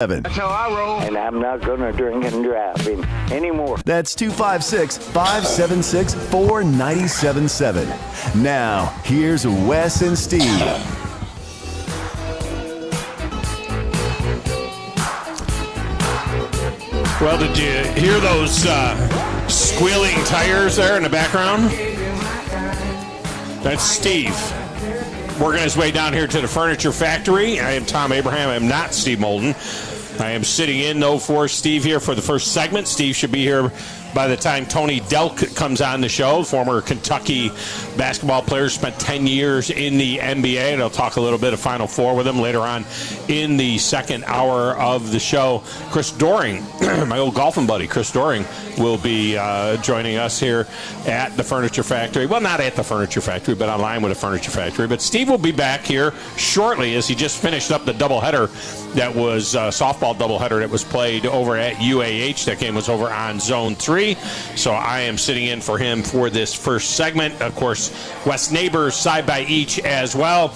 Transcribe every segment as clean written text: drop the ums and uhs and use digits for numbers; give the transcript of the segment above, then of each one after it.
That's how I roll. And I'm not going to drink and drive anymore. That's 256-576-4977. Now, here's Wes and Steve. Well, did you hear those squealing tires there in the background? That's Steve working his way down here to the furniture factory. I am Tom Abraham. I am not Steve Moulton. I am sitting in, though, for Steve here for the first segment. Steve should be here by the time Tony Delk comes on the show, former Kentucky basketball player, spent 10 years in the NBA, and I'll talk a little bit of Final Four with him later on in the second hour of the show. Chris Doring, my old golfing buddy, Chris Doring, will be joining us here at the Furniture Factory. Well, not at the Furniture Factory, but online with the Furniture Factory. But Steve will be back here shortly as he just finished up the doubleheader that was softball doubleheader that was played over at UAH. That game was over on Zone 3. So I am sitting in for him for this first segment. Of course, West Neighbors side by each as well.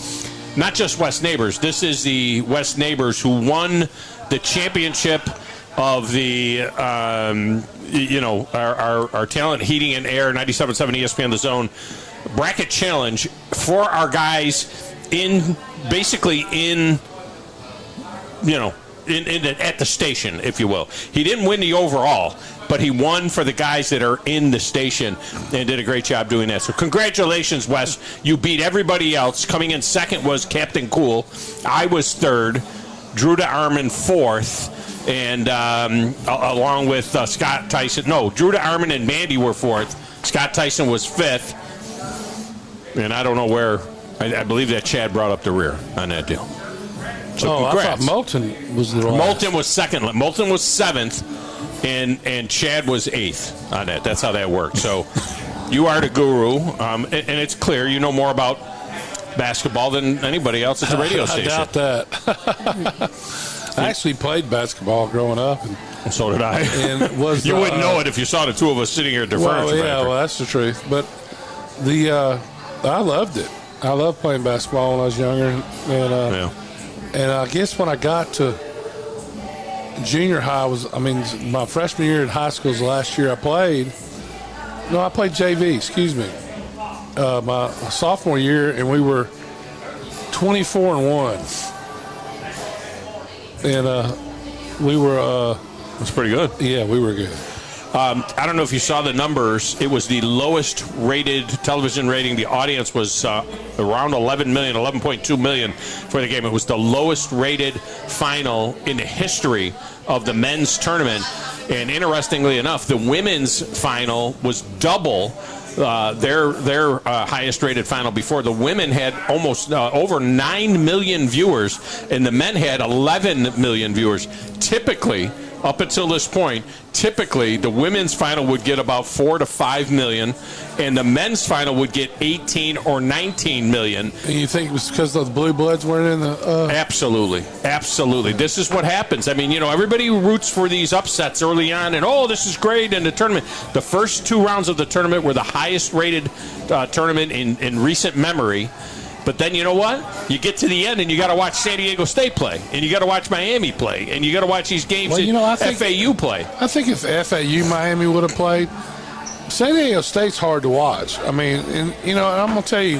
Not just West Neighbors. This is the West Neighbors who won the championship of the, our Talent Heating and Air 97.7 ESPN The Zone bracket challenge for our guys at the station, if you will. He didn't win the overall, but he won for the guys that are in the station and did a great job doing that. So congratulations, Wes. You beat everybody else. Coming in second was Captain Cool. I was third. Drew DeArmond fourth. And along with Scott Tyson. No, Drew DeArmond and Mandy were fourth. Scott Tyson was fifth. And I don't know where. I believe that Chad brought up the rear on that deal. So I thought Moulton was the last. Moulton was second. Moulton was seventh, and Chad was eighth on that. That's how that worked. So you are the guru, and it's clear you know more about basketball than anybody else at the radio station. I doubt that. I actually played basketball growing up. And so did I. And it was, you wouldn't know it if you saw the two of us sitting here at the furniture factory. Well, that's the truth. But I loved it. I loved playing basketball when I was younger. And I guess when I got to junior high, my freshman year in high school was the last year I played. No, I played JV, excuse me. My sophomore year, and we were 24-1. And we were... That's pretty good. Yeah, we were good. I don't know if you saw the numbers. It was the lowest rated television rating. The audience was around 11.2 million for the game. It was the lowest rated final in the history of the men's tournament. And interestingly enough, the women's final was double their highest rated final before. The women had almost over 9 million viewers, and the men had 11 million viewers. Typically, up until this point, typically the women's final would get about 4 to 5 million, and the men's final would get 18 or 19 million. And you think it was because the blue bloods weren't in the... Absolutely. This is what happens. I mean, everybody roots for these upsets early on, and, this is great in the tournament. The first two rounds of the tournament were the highest rated tournament in recent memory. But then you know what? You get to the end and you got to watch San Diego State play, and you got to watch Miami play, and you got to watch these games FAU play. I think if FAU Miami would have played, San Diego State's hard to watch. I mean, and I'm gonna tell you,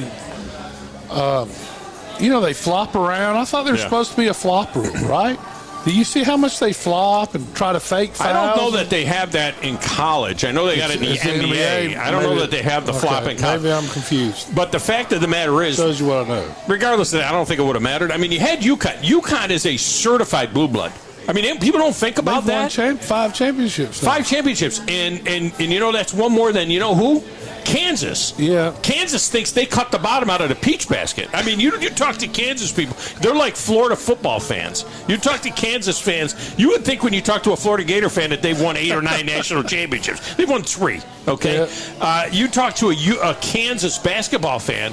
they flop around. I thought there was supposed to be a flop rule, right? Do you see how much they flop and try to fake fouls? I don't know that they have that in college. I know they got it in the NBA. I don't know that they have the flop in college. Maybe I'm confused. But the fact of the matter is, shows you what I know. Regardless of that, I don't think it would have mattered. I mean, you had UConn. UConn is a certified blue blood. I mean, people don't think about that. They've won 5 championships. Now. 5 championships. And that's one more than who? Kansas. Yeah. Kansas thinks they cut the bottom out of the peach basket. I mean, you talk to Kansas people, they're like Florida football fans. You talk to Kansas fans, you would think when you talk to a Florida Gator fan that they've won 8 or 9 national championships. They've won 3, okay? Yeah. You talk to a Kansas basketball fan,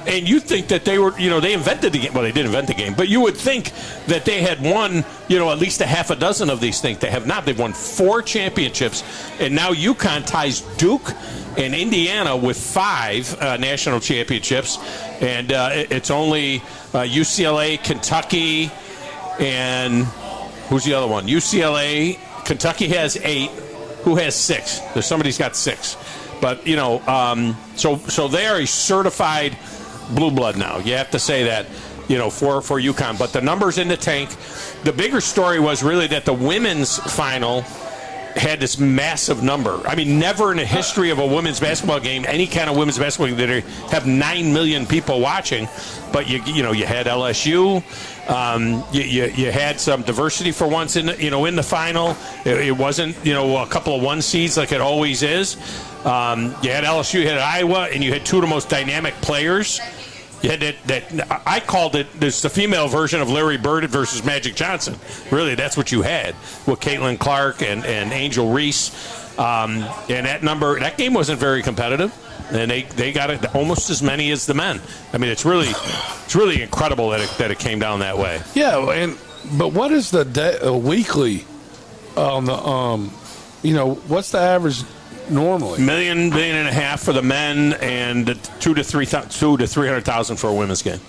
and you think that they were, they invented the game. Well, they didn't invent the game, but you would think that they had won, at least a half a dozen of these things. They have not. They've won 4 championships, and now UConn ties Duke and Indiana with 5 national championships, and it's only UCLA, Kentucky, and Who's the other one? UCLA. Kentucky has 8. Who has 6? There's somebody's got 6. But, you know, so they are a certified blue blood now. You have to say that, you know, for UConn. But the numbers in the tank. The bigger story was really that the women's final had this massive number. I mean, never in the history of a women's basketball game, any kind of women's basketball game, that have 9 million people watching. But you had LSU. You had some diversity for once in the final. It wasn't a couple of 1 seeds like it always is. You had LSU, you had Iowa, and you had 2 of the most dynamic players. You had that I called it the female version of Larry Bird versus Magic Johnson. Really, that's what you had with Caitlin Clark and Angel Reese. And that game wasn't very competitive. And they got it almost as many as the men. I mean, it's really incredible that it came down that way. Yeah, but what is the weekly on the what's the average normally? Million and a half for the men, and 200,000 to 300,000 for a women's game.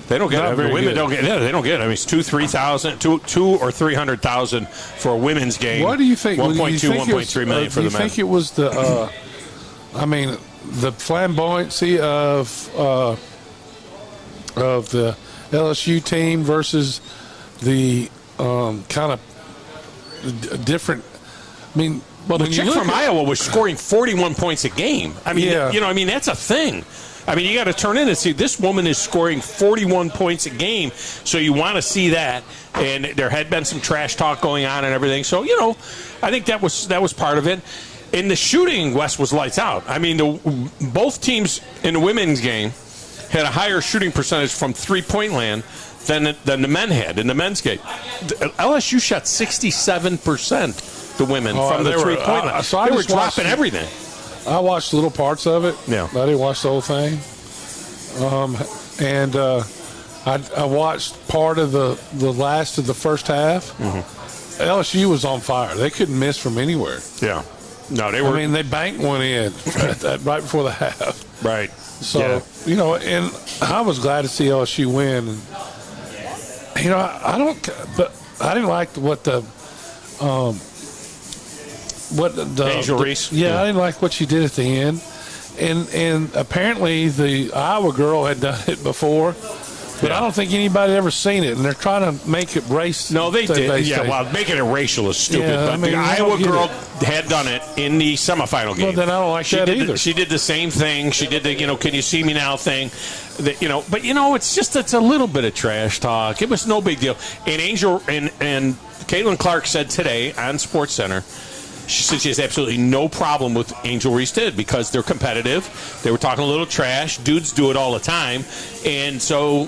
They don't get it. The women don't get it. Yeah, they don't get it. I mean, it's 2 or 300,000 for a women's game. What do you think? 1.2, 1.3 million for the men. Do you think it was the flamboyancy of the LSU team versus the kind of different? I mean, well, the chick from Iowa was scoring 41 points a game. I mean, that's a thing. I mean, you got to turn in and see this woman is scoring 41 points a game. So you want to see that. And there had been some trash talk going on and everything. So I think that was part of it. In the shooting, West was lights out. I mean, both teams in the women's game had a higher shooting percentage from three-point land than the men had in the men's game. LSU shot 67%. The women from the three-point line. So they were dropping everything. I watched little parts of it. Yeah. I didn't watch the whole thing. I watched part of the last of the first half. Mm-hmm. LSU was on fire. They couldn't miss from anywhere. Yeah. No, they were. I mean, they banked one in right before the half. Right. So, and I was glad to see LSU win. And, I didn't like what Angel Reese. Yeah, I didn't like what she did at the end, and apparently the Iowa girl had done it before, but I don't think anybody had ever seen it, and they're trying to make it race. No, they did. Yeah, well, making it racial is stupid. Yeah, but the Iowa girl had done it in the semifinal game. Well, then I don't like that either. She did the same thing. She did the can you see me now thing. But it's a little bit of trash talk. It was no big deal. And Angel and Caitlin Clark said today on SportsCenter. She said she has absolutely no problem with Angel Reese did because they're competitive. They were talking a little trash. Dudes do it all the time. And so,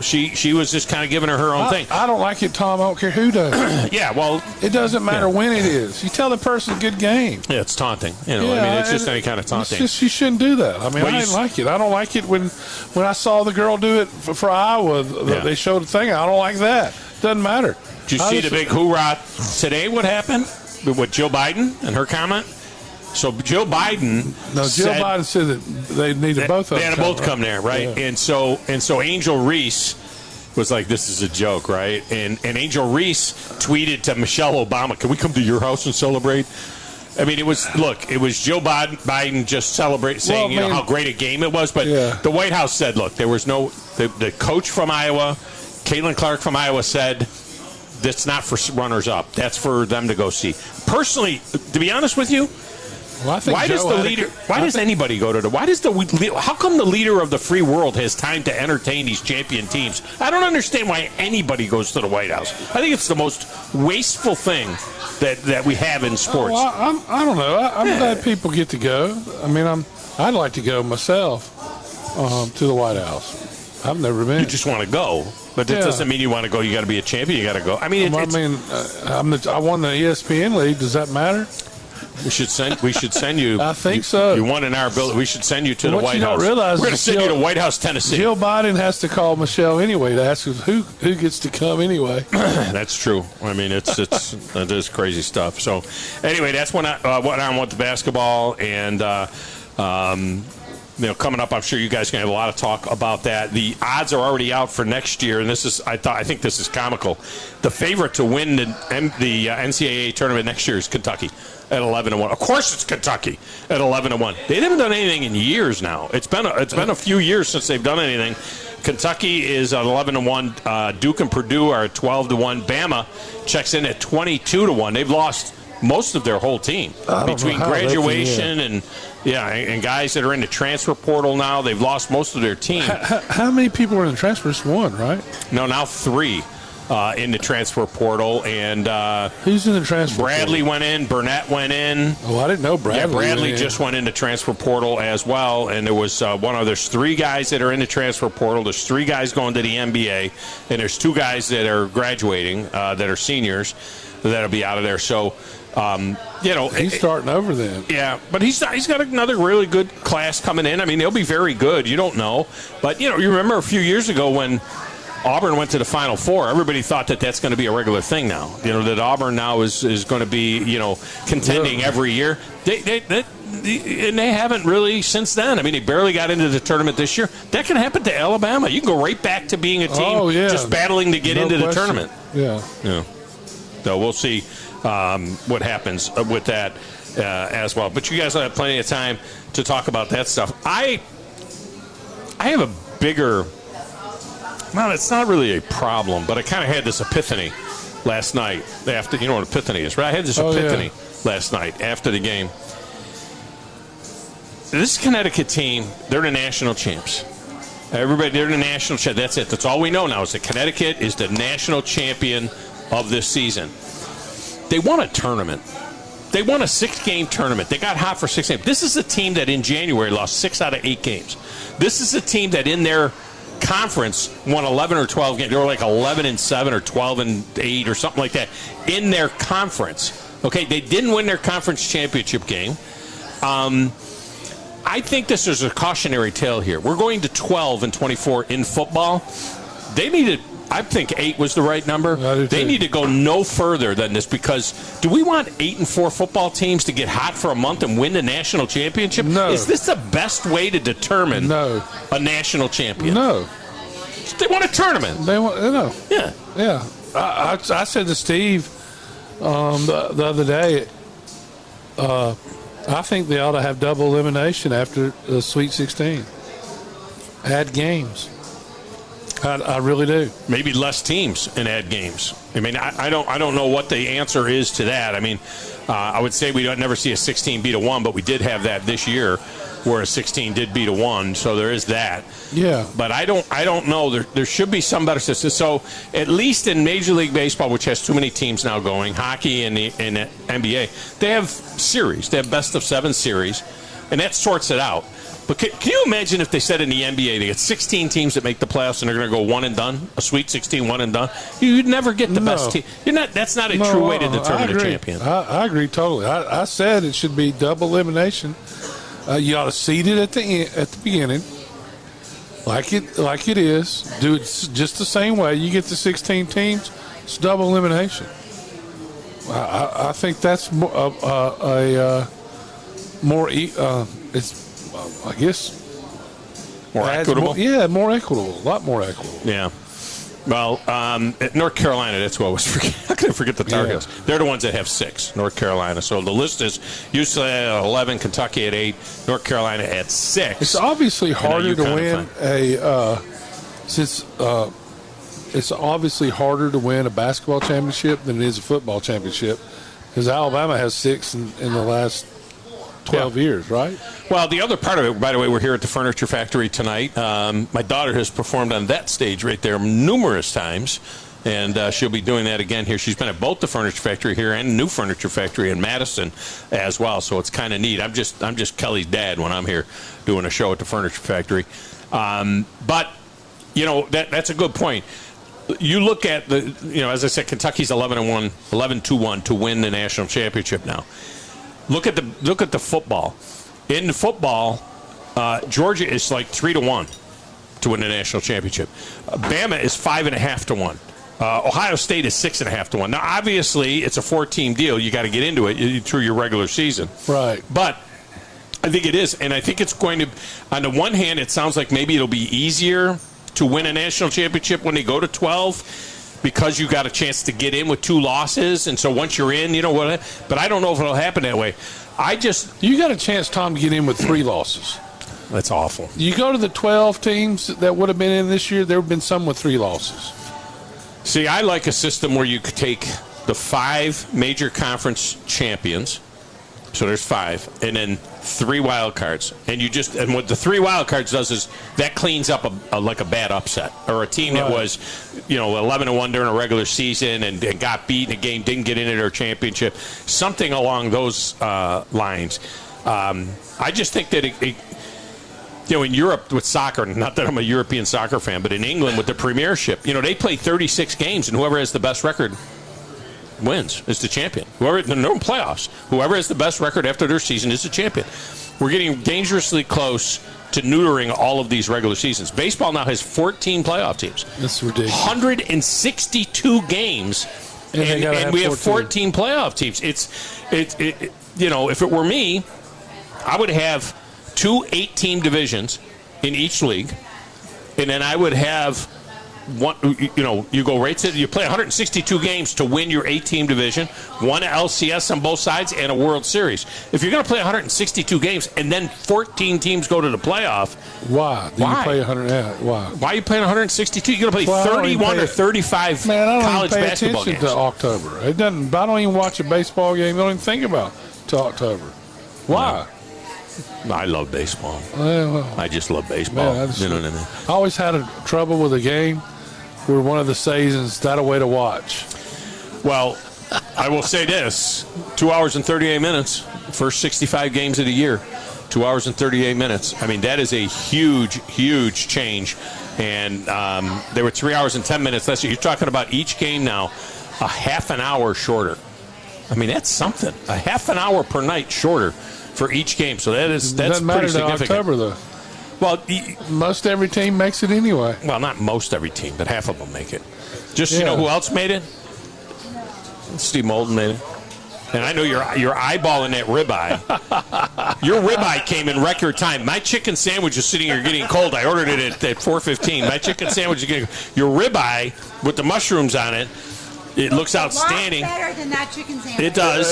she was just kind of giving her own thing. I don't like it, Tom. I don't care who does. Yeah, well. It doesn't matter when it is. You tell the person good game. Yeah, it's taunting. It's just any kind of taunting. It's just, you shouldn't do that. I mean, I didn't like it. I don't like it when I saw the girl do it for Iowa. They showed the thing. I don't like that. Doesn't matter. Did you see the big hoorah today? What happened? With Jill Biden and her comment. So Jill Biden said that they needed both of them. They had to both come there, right? Yeah. And so Angel Reese was like, "This is a joke, right?" And Angel Reese tweeted to Michelle Obama, "Can we come to your house and celebrate?" I mean, it was Joe Biden just saying how great a game it was, but the White House said, "Look, there was no the coach from Iowa, Caitlin Clark from Iowa said." That's not for runners-up. That's for them to go see. Personally, to be honest with you, I think why does the leader? Why does anybody go to the? Why does how come the leader of the free world has time to entertain these champion teams? I don't understand why anybody goes to the White House. I think it's the most wasteful thing that we have in sports. I don't know. I'm glad people get to go. I mean, I'd like to go myself to the White House. I've never been. You just want to go. But that doesn't mean you want to go. You got to be a champion. You got to go. I mean, I won the ESPN league. Does that matter? We should send you. I think so. You won in our building. We should send you to the White House. We're going to send you to White House, Tennessee. Jill Biden has to call Michelle anyway to ask who gets to come anyway. That's true. I mean, that is crazy stuff. So, anyway, that's what I'm with the basketball and. coming up, I'm sure you guys are going to have a lot of talk about that. The odds are already out for next year, and I think this is comical. The favorite to win the NCAA tournament next year is Kentucky at 11-1. Of course, it's Kentucky at 11-1. They haven't done anything in years now. It's been a few years since they've done anything. Kentucky is at 11-1. Duke and Purdue are at 12-1. Bama checks in at 22-1. They've lost most of their whole team between graduation and guys that are in the transfer portal now. They've lost most of their team. How many people are in the transfer? Just one, right? No, now 3 in the transfer portal. And who's in the transfer Bradley portal? went in. Burnett went in. Oh, I didn't know Bradley. Yeah, Bradley just went in the transfer portal as well. And there was there's 3 guys that are in the transfer portal. There's 3 guys going to the NBA. And there's 2 guys that are graduating that are seniors that'll be out of there. So, he's starting over then. Yeah, but he's got another really good class coming in. I mean, they'll be very good. You don't know. But, you remember a few years ago when Auburn went to the Final Four, everybody thought that that's going to be a regular thing now. That Auburn now is going to be, contending every year. And they haven't really since then. I mean, they barely got into the tournament this year. That can happen to Alabama. You can go right back to being a team just battling to get into the tournament. Yeah. So we'll see what happens with that as well. But you guys will have plenty of time to talk about that stuff. I have a bigger, well, it's not really a problem, but I kind of had this epiphany last night after, you know what epiphany is, right? I had this epiphany last night after the game. This Connecticut team, they're the national champs. Everybody, they're the national champ. That's it. That's all we know now is that Connecticut is the national champion of this season. They won a tournament. They won a 6-game tournament. They got hot for 6 games. This is a team that in January lost 6 out of 8 games. This is a team that in their conference won 11 or 12 games. They were like 11-7 or 12-8 or something like that in their conference. Okay, they didn't win their conference championship game. I think this is a cautionary tale here. We're going to 12-24 in football. They needed, I think 8 was the right number. They need to go no further than this because do we want 8-4 football teams to get hot for a month and win the national championship? No. Is this the best way to determine a national champion? No. They want a tournament. They want, Yeah. Yeah. I said to Steve the other day, I think they ought to have double elimination after the Sweet 16. Add games. I really do. Maybe less teams and add games. I mean, I don't know what the answer is to that. I mean, I would say we don't never see a 16 beat a 1, but we did have that this year where a 16 did beat a 1, so there is that. Yeah. But I don't know. There should be some better system. So at least in Major League Baseball, which has too many teams now going, hockey and the NBA, they have series. They have best of 7 series, and that sorts it out. But can you imagine if they said in the NBA they get 16 teams that make the playoffs and they're going to go one and done, a Sweet 16 one and done? You'd never get the best team. That's not a true way to determine a champion. I agree totally. I said it should be double elimination. You ought to seed it at the beginning, like it is. Do it just the same way. You get the 16 teams. It's double elimination. I think that's more it's. I guess more equitable. More equitable. A lot more equitable. Yeah. Well, North Carolina, that's what I was forgetting. How can I forget the Tar Heels? They're the ones that have 6, North Carolina. So the list is UCLA at 11, Kentucky at 8, North Carolina at 6. It's obviously harder to win it's obviously harder to win a basketball championship than it is a football championship because Alabama has 6 in the last 12 years, right? Well, the other part of it, by the way, we're here at the Furniture Factory tonight. My daughter has performed on that stage right there numerous times, and she'll be doing that again here. She's been at both the Furniture Factory here and the new Furniture Factory in Madison as well, so it's kind of neat. I'm just Kelly's dad when I'm here doing a show at the Furniture Factory. But, that's a good point. You look at as I said, Kentucky's 11-1 to win the national championship now. Look at the football. In the football, Georgia is like 3-1 to win the national championship. Bama is 5.5 to 1. Ohio State is 6.5 to 1. Now, obviously, it's a 4-team deal. You got to get into it through your regular season, right? But I think it is, and I think it's going to. On the one hand, it sounds like maybe it'll be easier to win a national championship when they go to 12 because you got a chance to get in with 2 losses, and so once you're in, you know what? But I don't know if it'll happen that way. You got a chance, Tom, to get in with 3 losses. That's awful. You go to the 12 teams that would have been in this year, there have been some with 3 losses. See, I like a system where you could take the 5 major conference champions, so there's 5, and then 3 wild cards. And what the 3 wild cards does is that cleans up like a bad upset or a team that was, 11-1 during a regular season and got beat in a game, didn't get into their championship, something along those lines. I just think that in Europe with soccer, not that I'm a European soccer fan, but in England with the Premiership, they play 36 games, and whoever has the best record wins, is the champion. No playoffs. Whoever has the best record after their season is the champion. We're getting dangerously close to neutering all of these regular seasons. Baseball now has 14 playoff teams. That's ridiculous. 162 games, and we have 14 playoff teams. If it were me, I would have 2 8-team divisions in each league, and then I would have one. You go right to you play 162 games to win your 8-team division, 1 LCS on both sides, and a World Series. If you're going to play 162 games and then 14 teams go to the playoff, why? You play 100? Why? Why are you playing 162? You're going to play 31 or 35 college basketball games. To October. It doesn't. I don't even watch a baseball game. I don't even think about to October. Why? No, I love baseball. I just love baseball. You know what I mean? I always had trouble with a game where one of the seasons that a way to watch. Well, I will say this: 2 hours and 38 minutes, first 65 games of the year, 2 hours and 38 minutes. I mean, that is a huge, huge change. And they were 3 hours and 10 minutes less. You're talking about each game now a half an hour shorter. I mean, that's something. A half an hour per night shorter for each game. So that's pretty significant. October, though. Well, most every team makes it anyway. Well, not most every team, but half of them make it. You know who else made it? Steve Moulton made it. And I know you're eyeballing that ribeye. Your ribeye came in record time. My chicken sandwich is sitting here getting cold. I ordered it at 4:15. My chicken sandwich is getting your ribeye with the mushrooms on it. It looks outstanding. A lot better than that chicken sandwich. It does.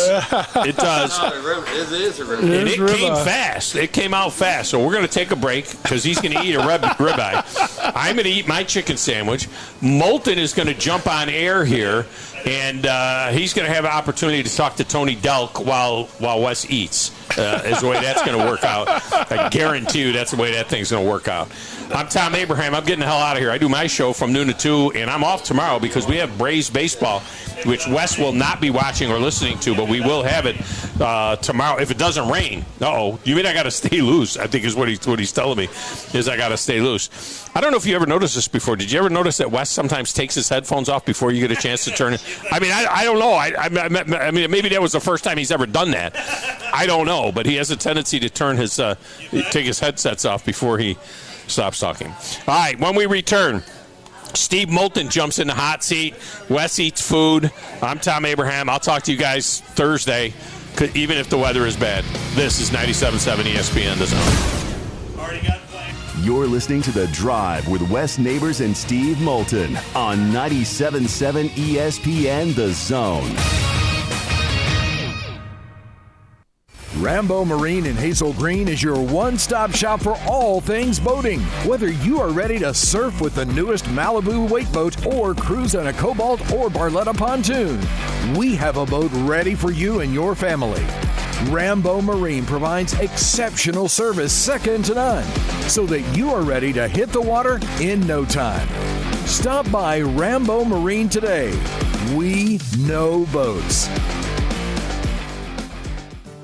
It does. It is a ribeye. And it came fast. It came out fast. So we're going to take a break because he's going to eat a ribeye. I'm going to eat my chicken sandwich. Moulton is going to jump on air here, and he's going to have an opportunity to talk to Tony Delk while Wes eats. Is the way that's going to work out. I guarantee you that's the way that thing's going to work out. I'm Tom Abraham. I'm getting the hell out of here. I do my show from noon to 2, and I'm off tomorrow because we have Braves baseball, which Wes will not be watching or listening to, but we will have it tomorrow if it doesn't rain. You mean I got to stay loose? I think is what he's telling me is I got to stay loose. I don't know if you ever noticed this before. Did you ever notice that Wes sometimes takes his headphones off before you get a chance to turn it? I mean, I don't know. I mean, maybe that was the first time he's ever done that. I don't know, but he has a tendency to take his headsets off before he stops talking. All right, when we return, Steve Moulton jumps in the hot seat. Wes eats food. I'm Tom Abraham. I'll talk to you guys Thursday, even if the weather is bad. This is 97.7 ESPN, The Zone. Already got planned. You're listening to The Drive with Wes Neighbors and Steve Moulton on 97.7 ESPN, The Zone. Rambo Marine in Hazel Green is your one-stop shop for all things boating. Whether you are ready to surf with the newest Malibu wake boat or cruise on a Cobalt or Barletta pontoon, we have a boat ready for you and your family. Rambo Marine provides exceptional service second to none, so that you are ready to hit the water in no time. Stop by Rambo Marine today. We know boats.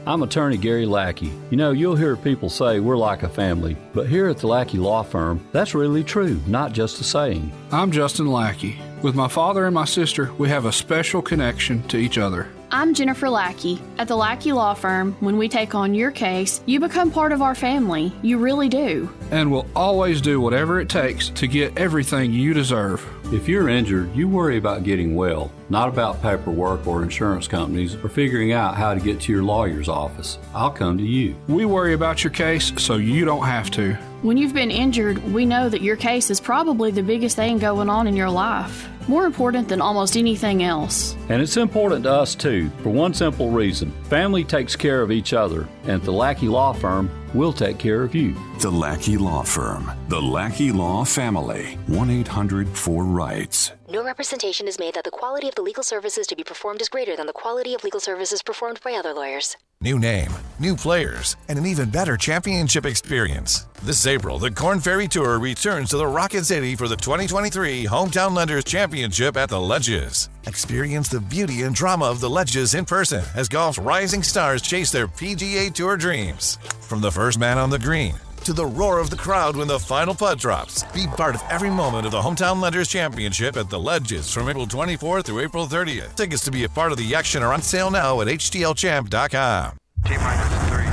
I'm attorney Gary Lackey. You know, you'll hear people say we're like a family, but here at the Lackey Law Firm, that's really true, not just a saying. I'm Justin Lackey. With my father and my sister, we have a special connection to each other. I'm Jennifer Lackey. At the Lackey Law Firm, when we take on your case, you become part of our family. You really do. And we'll always do whatever it takes to get everything you deserve. If you're injured, you worry about getting well, not about paperwork or insurance companies or figuring out how to get to your lawyer's office. I'll come to you. We worry about your case so you don't have to. When you've been injured, we know that your case is probably the biggest thing going on in your life. More important than almost anything else. And it's important to us too, for one simple reason. Family takes care of each other, and at the Lackey Law Firm, we'll take care of you. The Lackey Law Firm. The Lackey Law Family. 1-800-4-RIGHTS. No representation is made that the quality of the legal services to be performed is greater than the quality of legal services performed by other lawyers. New name, new players, and an even better championship experience. This April, the Korn Ferry Tour returns to the Rocket City for the 2023 Hometown Lenders Championship at the Ledges. Experience the beauty and drama of the Ledges in person as golf's rising stars chase their PGA Tour dreams. From the first man on the green to the roar of the crowd when the final putt drops. Be part of every moment of the Hometown Lenders Championship at the Ledges from April 24th through April 30th. Tickets to be a part of the action are on sale now at htlchamp.com. T-minus 3, 2,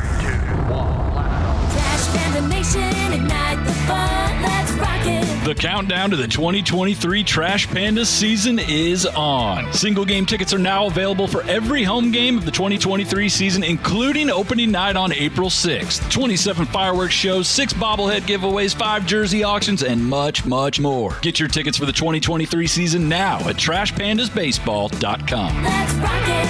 1. Trash Panda Nation, ignite the fun, let's rock it. The countdown to the 2023 Trash Panda season is on. Single game tickets are now available for every home game of the 2023 season, including opening night on April 6th. 27 fireworks shows, 6 bobblehead giveaways, 5 jersey auctions, and much, much more. Get your tickets for the 2023 season now at TrashPandasBaseball.com. Let's rock it.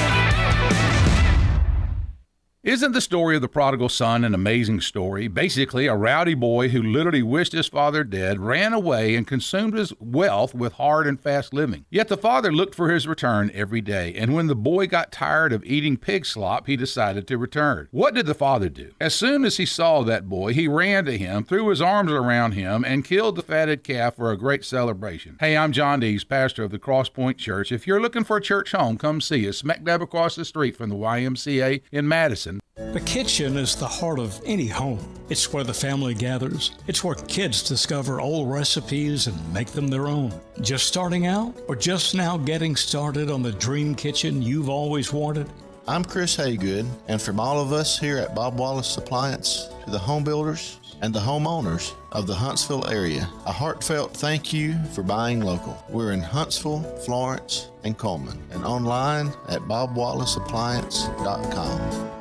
Isn't the story of the prodigal son an amazing story? Basically, a rowdy boy who literally wished his father dead ran away and consumed his wealth with hard and fast living. Yet the father looked for his return every day, and when the boy got tired of eating pig slop, he decided to return. What did the father do? As soon as he saw that boy, he ran to him, threw his arms around him, and killed the fatted calf for a great celebration. Hey, I'm John Dees, pastor of the Cross Point Church. If you're looking for a church home, come see us, smack dab across the street from the YMCA in Madison. The kitchen is the heart of any home. It's where the family gathers. It's where kids discover old recipes and make them their own. Just starting out or just now getting started on the dream kitchen you've always wanted? I'm Chris Haygood, and from all of us here at Bob Wallace Appliance to the home builders and the homeowners of the Huntsville area, a heartfelt thank you for buying local. We're in Huntsville, Florence, and Coleman, and online at bobwallaceappliance.com.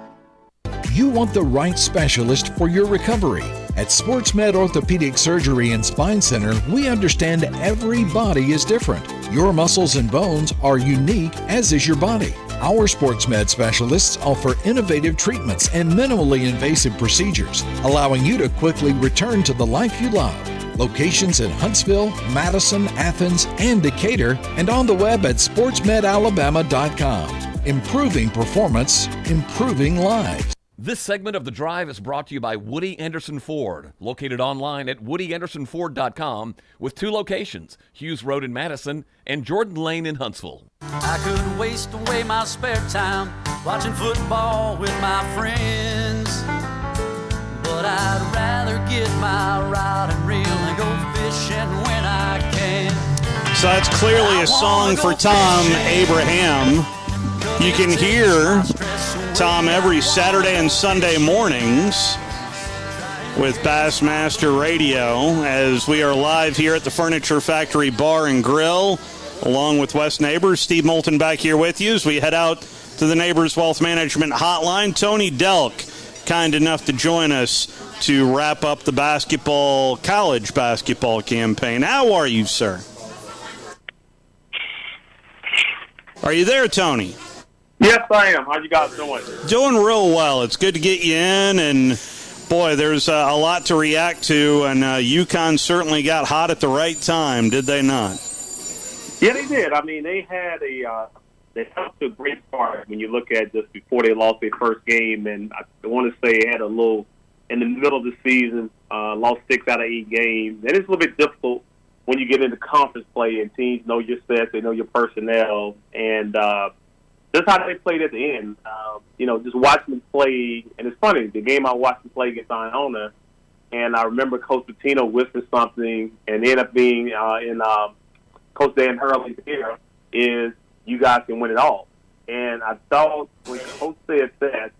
You want the right specialist for your recovery. At SportsMed Orthopedic Surgery and Spine Center, we understand every body is different. Your muscles and bones are unique, as is your body. Our SportsMed specialists offer innovative treatments and minimally invasive procedures, allowing you to quickly return to the life you love. Locations in Huntsville, Madison, Athens, and Decatur, and on the web at sportsmedalabama.com. Improving performance, improving lives. This segment of The Drive is brought to you by Woody Anderson Ford, located online at woodyAndersonFord.com with 2 locations, Hughes Road in Madison and Jordan Lane in Huntsville. I could waste away my spare time watching football with my friends, but I'd rather get my rod and reel and go fishing when I can. So that's clearly a song for Tom Abraham. You can hear Tom every Saturday and Sunday mornings with Bassmaster Radio as we are live here at the Furniture Factory Bar and Grill along with West Neighbors. Steve Moulton back here with you as we head out to the Neighbors Wealth Management Hotline. Tony Delk, kind enough to join us to wrap up the college basketball campaign. How are you, sir? Are you there, Tony? Yes, I am. How you guys doing? Doing real well. It's good to get you in, and boy, there's a lot to react to, and UConn certainly got hot at the right time, did they not? Yeah, they did. I mean, they had they helped a great start when you look at just before they lost their first game, and I want to say they had a little, in the middle of the season, lost 6 out of 8 games, and it's a little bit difficult when you get into conference play and teams know your sets, they know your personnel, and that's how they played at the end. Just watching them play, and it's funny, the game I watched them play against Iona, and I remember Coach Pitino whispered something, and ended up being in Coach Dan Hurley's ear, is you guys can win it all. And I thought when Coach said that,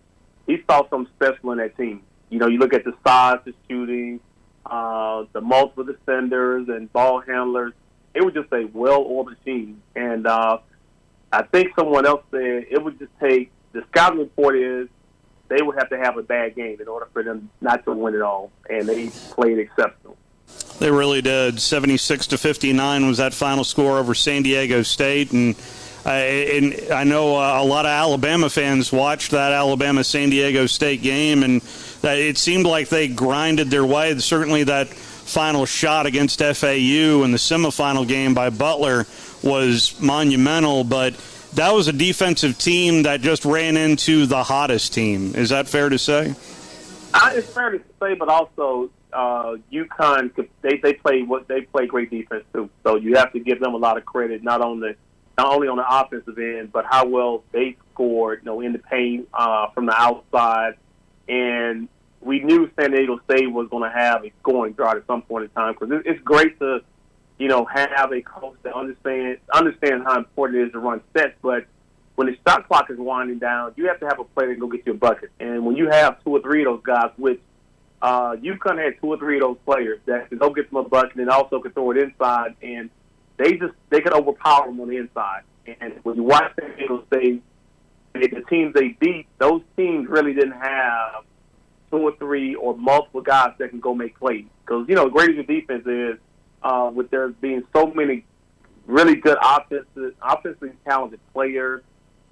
he saw something special in that team. You look at the size, the shooting, the multiple defenders and ball handlers. it was just a well-oiled machine. And I think someone else said it would just take, the scouting report is they would have to have a bad game in order for them not to win it all. And they played exceptional. They really did. 76-59 was that final score over San Diego State. And I know a lot of Alabama fans watched that Alabama-San Diego State game, and it seemed like they grinded their way. Certainly that final shot against FAU in the semifinal game by Butler was monumental, but that was a defensive team that just ran into the hottest team. Is that fair to say? It's fair to say, but also UConn, they play great defense too. So you have to give them a lot of credit, not only on the offensive end, but how well they scored, in the paint from the outside. And we knew San Diego State was going to have a scoring drought at some point in time, because it's great to, have a coach that understand how important it is to run sets. But when the shot clock is winding down, you have to have a player that can go get you a bucket. And when you have two or three of those guys, which UConn had two or three of those players that can go get them a bucket and also can throw it inside, and they could overpower them on the inside. And when you watch San Diego State, the teams they beat, those teams really didn't have two or three or multiple guys that can go make plays. Because, great as your defense is, with there being so many really good offensively talented players,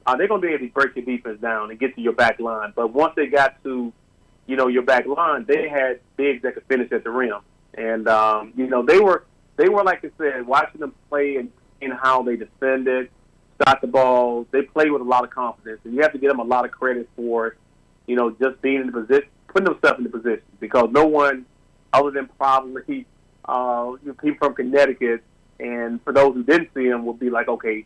they're going to be able to break your defense down and get to your back line. But once they got to, your back line, they had bigs that could finish at the rim. And, they were, like I said, watching them play and how they defended, shot the ball. They play with a lot of confidence. And you have to give them a lot of credit for, just being in the position, putting themselves in the position. Because no one other than probably people from Connecticut, and for those who didn't see them, would be like, okay,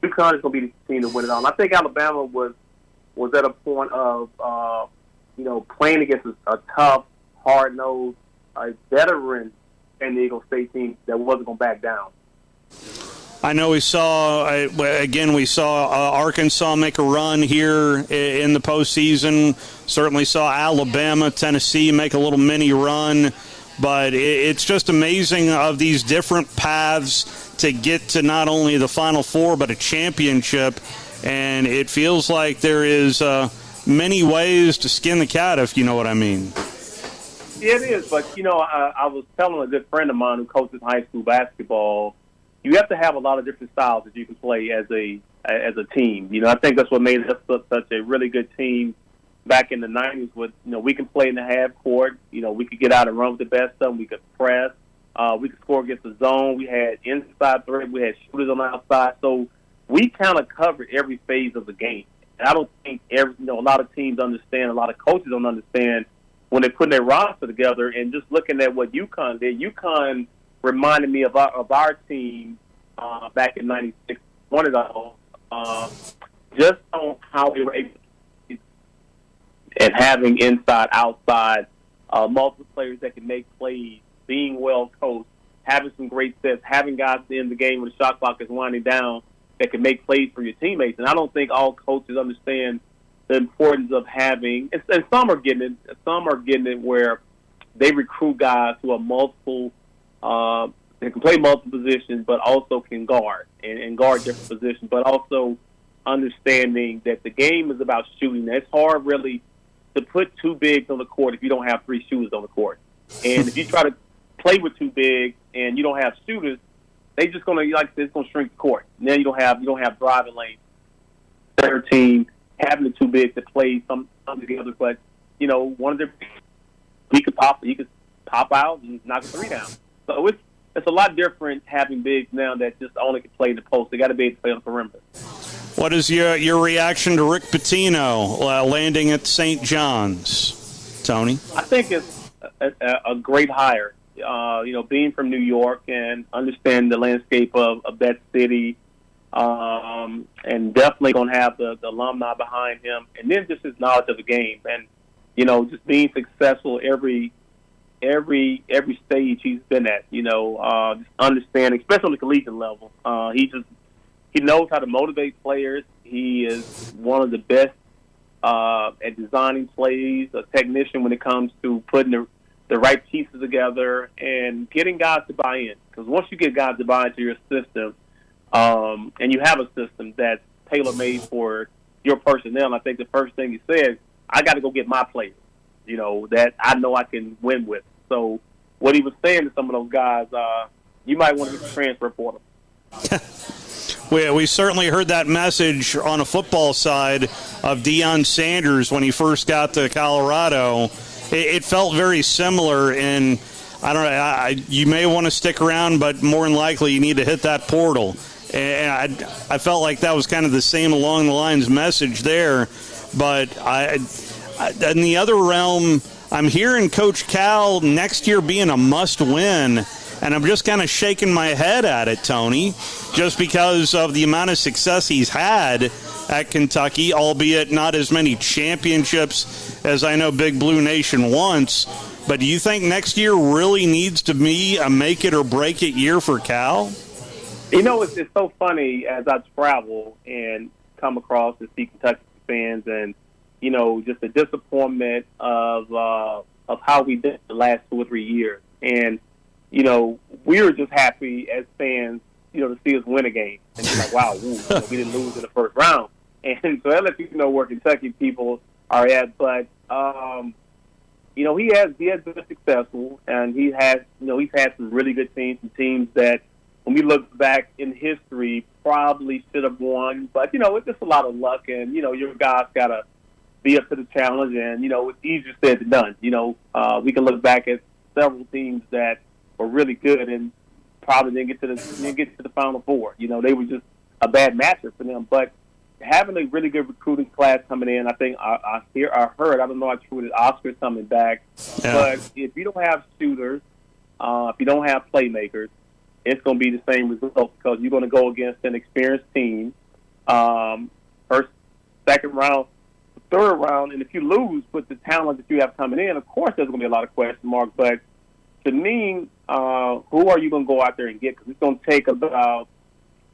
UConn is going to be the team to win it all. And I think Alabama was at a point of, playing against a tough, hard-nosed, veteran San Diego State team that wasn't going to back down. I know we saw Arkansas make a run here in the postseason. Certainly saw Alabama, Tennessee make a little mini run. But it's just amazing of these different paths to get to not only the Final Four but a championship. And it feels like there is many ways to skin the cat, if you know what I mean. Yeah, it is. But, I was telling a good friend of mine who coaches high school basketball, you have to have a lot of different styles that you can play as a team. I think that's what made us such a really good team back in the 90s. With we can play in the half court. We could get out and run with the best of them. We could press. We could score against the zone. We had inside threat. We had shooters on the outside. So we kind of covered every phase of the game. And I don't think a lot of teams understand. A lot of coaches don't understand when they're putting their roster together. And just looking at what UConn did, UConn reminded me of our team back in '96. One of those, just on how we were able to, and having inside, outside, multiple players that can make plays, being well coached, having some great sets, having guys at the end of the game when the shot clock is winding down that can make plays for your teammates. And I don't think all coaches understand the importance of having, and some are getting it where they recruit guys who are multiple. They can play multiple positions, but also can guard and guard different positions. But also understanding that the game is about shooting. It's hard, really, to put two bigs on the court if you don't have three shooters on the court. And if you try to play with two bigs and you don't have shooters, they just gonna it's gonna shrink the court. And then you don't have driving lanes. Their team having the two bigs to play some together, but one of their he could pop out and knock a three down. So it's a lot different having bigs now that just only can play in the post. They got to be able to play on the perimeter. What is your reaction to Rick Pitino landing at St. John's, Tony? I think it's a great hire. Being from New York and understanding the landscape of that city, and definitely going to have the alumni behind him, and then just his knowledge of the game, and just being successful every stage he's been at, just understanding, especially on the collegiate level. He knows how to motivate players. He is one of the best at designing plays, a technician when it comes to putting the right pieces together and getting guys to buy in. Because once you get guys to buy into your system, and you have a system that's tailor-made for your personnel, I think the first thing he said, I got to go get my players, that I know I can win with. So what he was saying to some of those guys, you might want to get the transfer portal. We certainly heard that message on the football side of Deion Sanders when he first got to Colorado. It felt very similar, and I don't know. You may want to stick around, but more than likely you need to hit that portal. And I felt like that was kind of the same along the lines message there. But in the other realm, I'm hearing Coach Cal next year being a must-win. And I'm just kind of shaking my head at it, Tony, just because of the amount of success he's had at Kentucky, albeit not as many championships as I know Big Blue Nation wants. But do you think next year really needs to be a make-it-or-break-it year for Cal? It's so funny as I travel and come across and see Kentucky fans and, just the disappointment of how we did the last 2 or 3 years. And we were just happy as fans, to see us win a game. And it's like, wow, we didn't lose in the first round. And so that lets you know where Kentucky people are at. But, he has been successful, and he's had some really good teams, some teams that, when we look back in history, probably should have won. But, it's just a lot of luck, and, your guys got to be up to the challenge. And, it's easier said than done. We can look back at several teams that were really good and probably didn't get to the Final Four. They were just a bad matchup for them. But having a really good recruiting class coming in, I think I heard, I don't know how true it is, Oscar's coming back. Yeah. But if you don't have shooters, if you don't have playmakers, it's going to be the same result because you're going to go against an experienced team, first, second round, third round, and if you lose with the talent that you have coming in, of course there's going to be a lot of question marks. But to me, who are you going to go out there and get? Because it's going to take about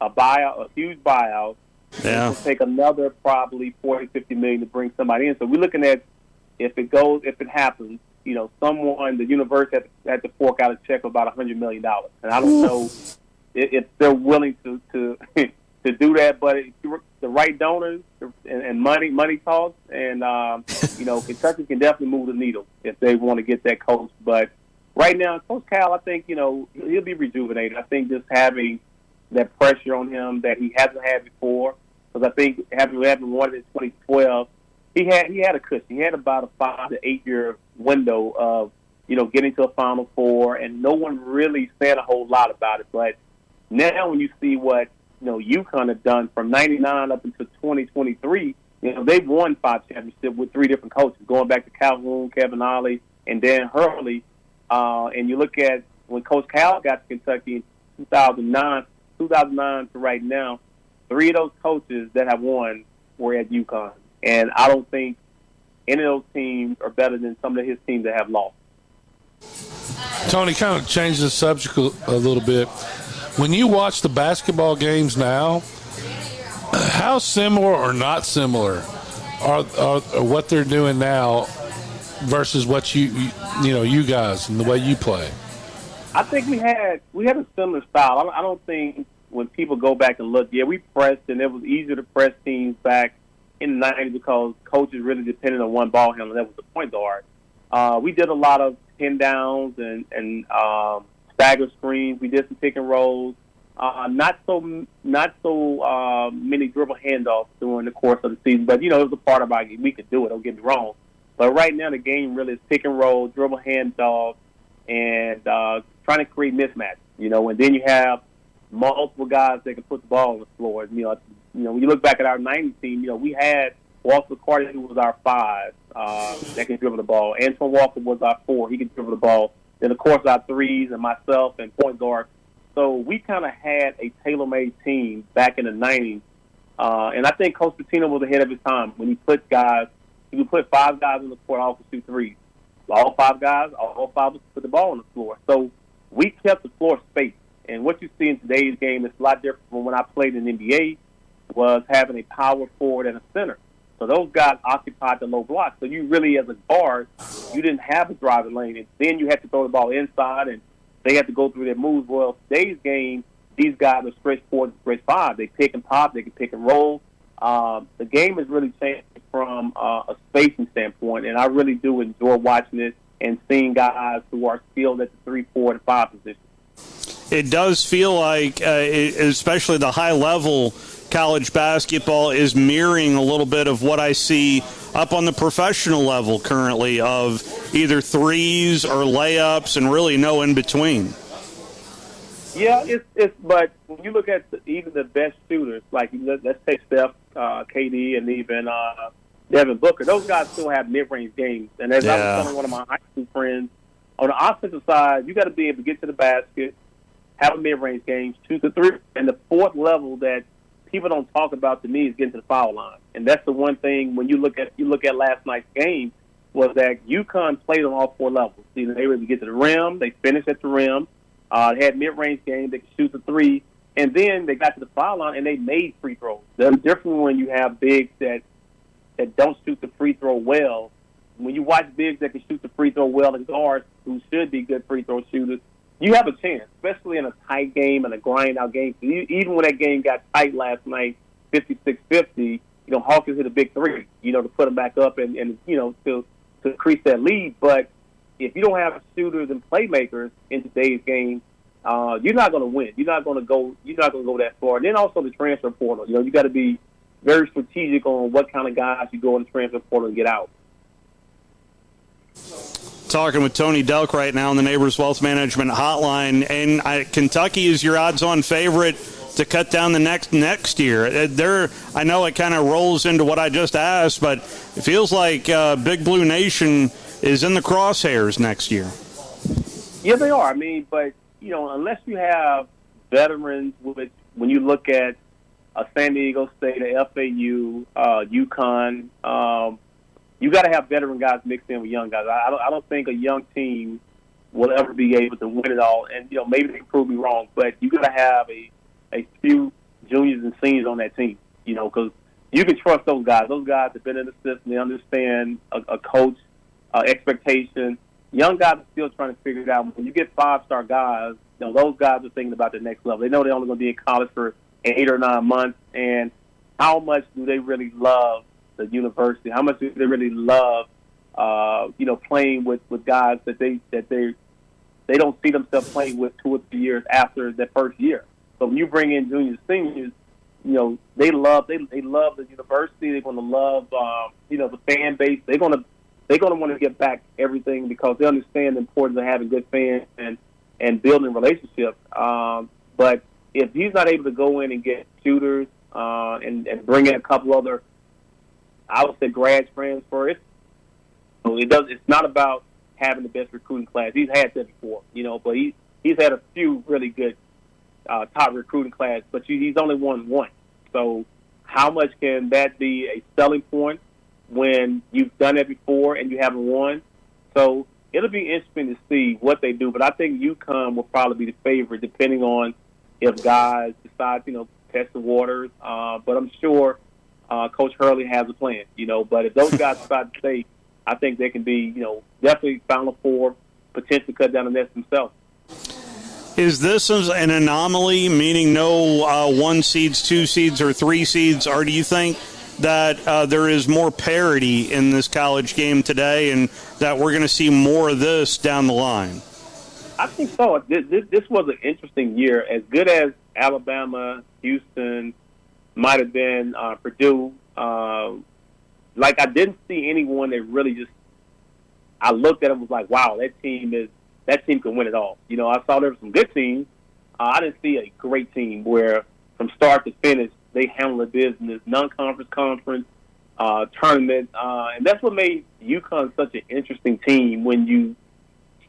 a buyout, a huge buyout. Yeah. It's going to take another probably $40, $50 million to bring somebody in. So we're looking at if it happens, someone, the university had to fork out a check of about $100 million. And I don't know if they're willing to do that, but the right donors and money talks, and Kentucky can definitely move the needle if they want to get that coach. But right now, Coach Cal, I think he'll be rejuvenated. I think just having that pressure on him that he hasn't had before, because I think having won it in 2012, he had a cushion. He had about a 5 to 8 year window of getting to a Final Four, and no one really said a whole lot about it. But now when you see what UConn have done from '99 up until 2023, they've won 5 championships with 3 different coaches, going back to Calhoun, Kevin Ollie, and Dan Hurley. And you look at when Coach Cal got to Kentucky in 2009 to right now, 3 of those coaches that have won were at UConn. And I don't think any of those teams are better than some of his teams that have lost. Tony, kind of change the subject a little bit. When you watch the basketball games now, how similar or not similar are what they're doing now versus what you guys and the way you play? I think we had a similar style. I don't think when people go back and look, we pressed, and it was easier to press teams back in the 90s because coaches really depended on one ball handler. That was the point guard. We did a lot of pin downs and stagger screens. We did some pick and rolls. Not so many dribble handoffs during the course of the season. But, it was a part of our game. We could do it, don't get me wrong. But right now the game really is pick and roll, dribble handoffs, and trying to create mismatch. And then you have multiple guys that can put the ball on the floor. When you look back at our 90 team, we had Walter Carter, who was our 5 that can dribble the ball. Antoine Walker was our 4. He could dribble the ball. Then, of course, our 3s and myself and point guard. So we kind of had a tailor-made team back in the 90s. And I think Coach Pitino was ahead of his time when he put 5 guys in the court, all could shoot 3s. All 5 guys, all 5 put the ball on the floor. So we kept the floor space. And what you see in today's game is a lot different from when I played in the NBA, was having a power forward and a center. So those guys occupied the low block. So you really, as a guard, you didn't have a driving lane. And then you had to throw the ball inside, and they had to go through their moves. Well, today's game, these guys are stretch 4 to stretch 5. They pick and pop. They can pick and roll. The game has really changed from a spacing standpoint, and I really do enjoy watching it and seeing guys who are skilled at the 3, 4, and 5 position. It does feel like, especially the high-level college basketball is mirroring a little bit of what I see up on the professional level currently, of either threes or layups and really no in between. Yeah, it's but when you look at even the best shooters, like let's take Steph, KD, and even Devin Booker, those guys still have mid-range games. And as I was telling one of my high school friends, on the offensive side, you got to be able to get to the basket, have a mid-range game, shoot the three, and the fourth level that people don't talk about to me is getting to the foul line. And that's the one thing when you look at last night's game, was that UConn played on all 4 levels. You know, they were able to get to the rim, they finished at the rim, they had mid-range game, they could shoot the three, and then they got to the foul line and they made free throws. That's different when you have bigs that don't shoot the free throw well. When you watch bigs that can shoot the free throw well and guards who should be good free throw shooters, you have a chance, especially in a tight game and a grind-out game. Even when that game got tight last night, 56-50, Hawkins hit a big three, to put them back up and to increase that lead. But if you don't have shooters and playmakers in today's game, you're not going to win. You're not going to go that far. And then also the transfer portal. You got to be very strategic on what kind of guys you go in the transfer portal and get out. Talking with Tony Delk right now on the Neighbors Wealth Management Hotline, and Kentucky is your odds-on favorite to cut down the next year. I know it kind of rolls into what I just asked, but it feels like Big Blue Nation is in the crosshairs next year. Yeah, they are. I mean, but unless you have veterans, which when you look at San Diego State, FAU, UConn. You got to have veteran guys mixed in with young guys. I don't think a young team will ever be able to win it all. And maybe they can prove me wrong, but you got to have a few juniors and seniors on that team. Because you can trust those guys. Those guys have been in the system. They understand a coach expectation. Young guys are still trying to figure it out. When you get 5-star guys, those guys are thinking about the next level. They know they're only going to be in college for 8 or 9 months, and how much do they really love the university? How much do they really love, playing with guys that they don't see themselves playing with 2 or 3 years after their first year. So when you bring in juniors, seniors, they love the university. They're going to love, the fan base. They're going to want to get back everything because they understand the importance of having good fans and building relationships. But if he's not able to go in and get shooters and bring in a couple other, I would say, grad transfer, it's not about having the best recruiting class. He's had that before, but he's had a few really good top recruiting class, but he's only won 1. So how much can that be a selling point when you've done it before and you haven't won? So it'll be interesting to see what they do, but I think UConn will probably be the favorite depending on if guys decide, test the waters. But I'm sure Coach Hurley has a plan, but if those guys decide to stay, I think they can be, definitely Final Four, potentially cut down the nest themselves. Is this an anomaly, meaning no 1 seeds, 2 seeds, or 3 seeds, or do you think that there is more parity in this college game today and that we're going to see more of this down the line? I think so. This was an interesting year. As good as Alabama, Houston, might have been Purdue, I didn't see anyone that really just, I looked at it and was like, wow, that team can win it all. I saw there were some good teams. I didn't see a great team where from start to finish they handle the business, non-conference, conference, tournament. And that's what made UConn such an interesting team when you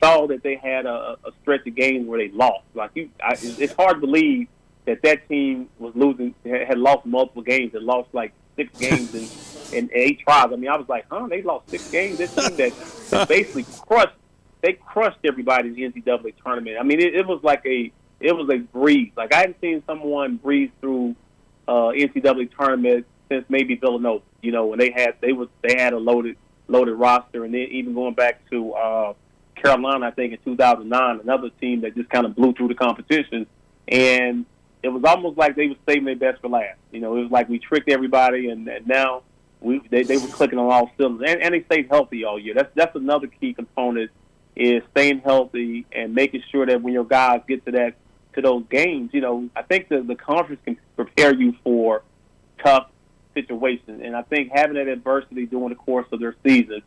saw that they had a stretch of games where they lost. It's hard to believe that team was losing, had lost multiple games, and lost 6 games in 8 tries. I mean, I was like, they lost 6 games. This team that basically crushed everybody in the NCAA tournament. I mean, it was a breeze. I hadn't seen someone breeze through NCAA tournament since maybe Villanova. and they had a loaded roster, and then even going back to Carolina, I think in 2009, another team that just kind of blew through the competition, and it was almost like they were saving their best for last. It was like we tricked everybody, and now they were clicking on all cylinders, and they stayed healthy all year. That's another key component, is staying healthy and making sure that when your guys get to those games, I think the conference can prepare you for tough situations, and I think having that adversity during the course of their season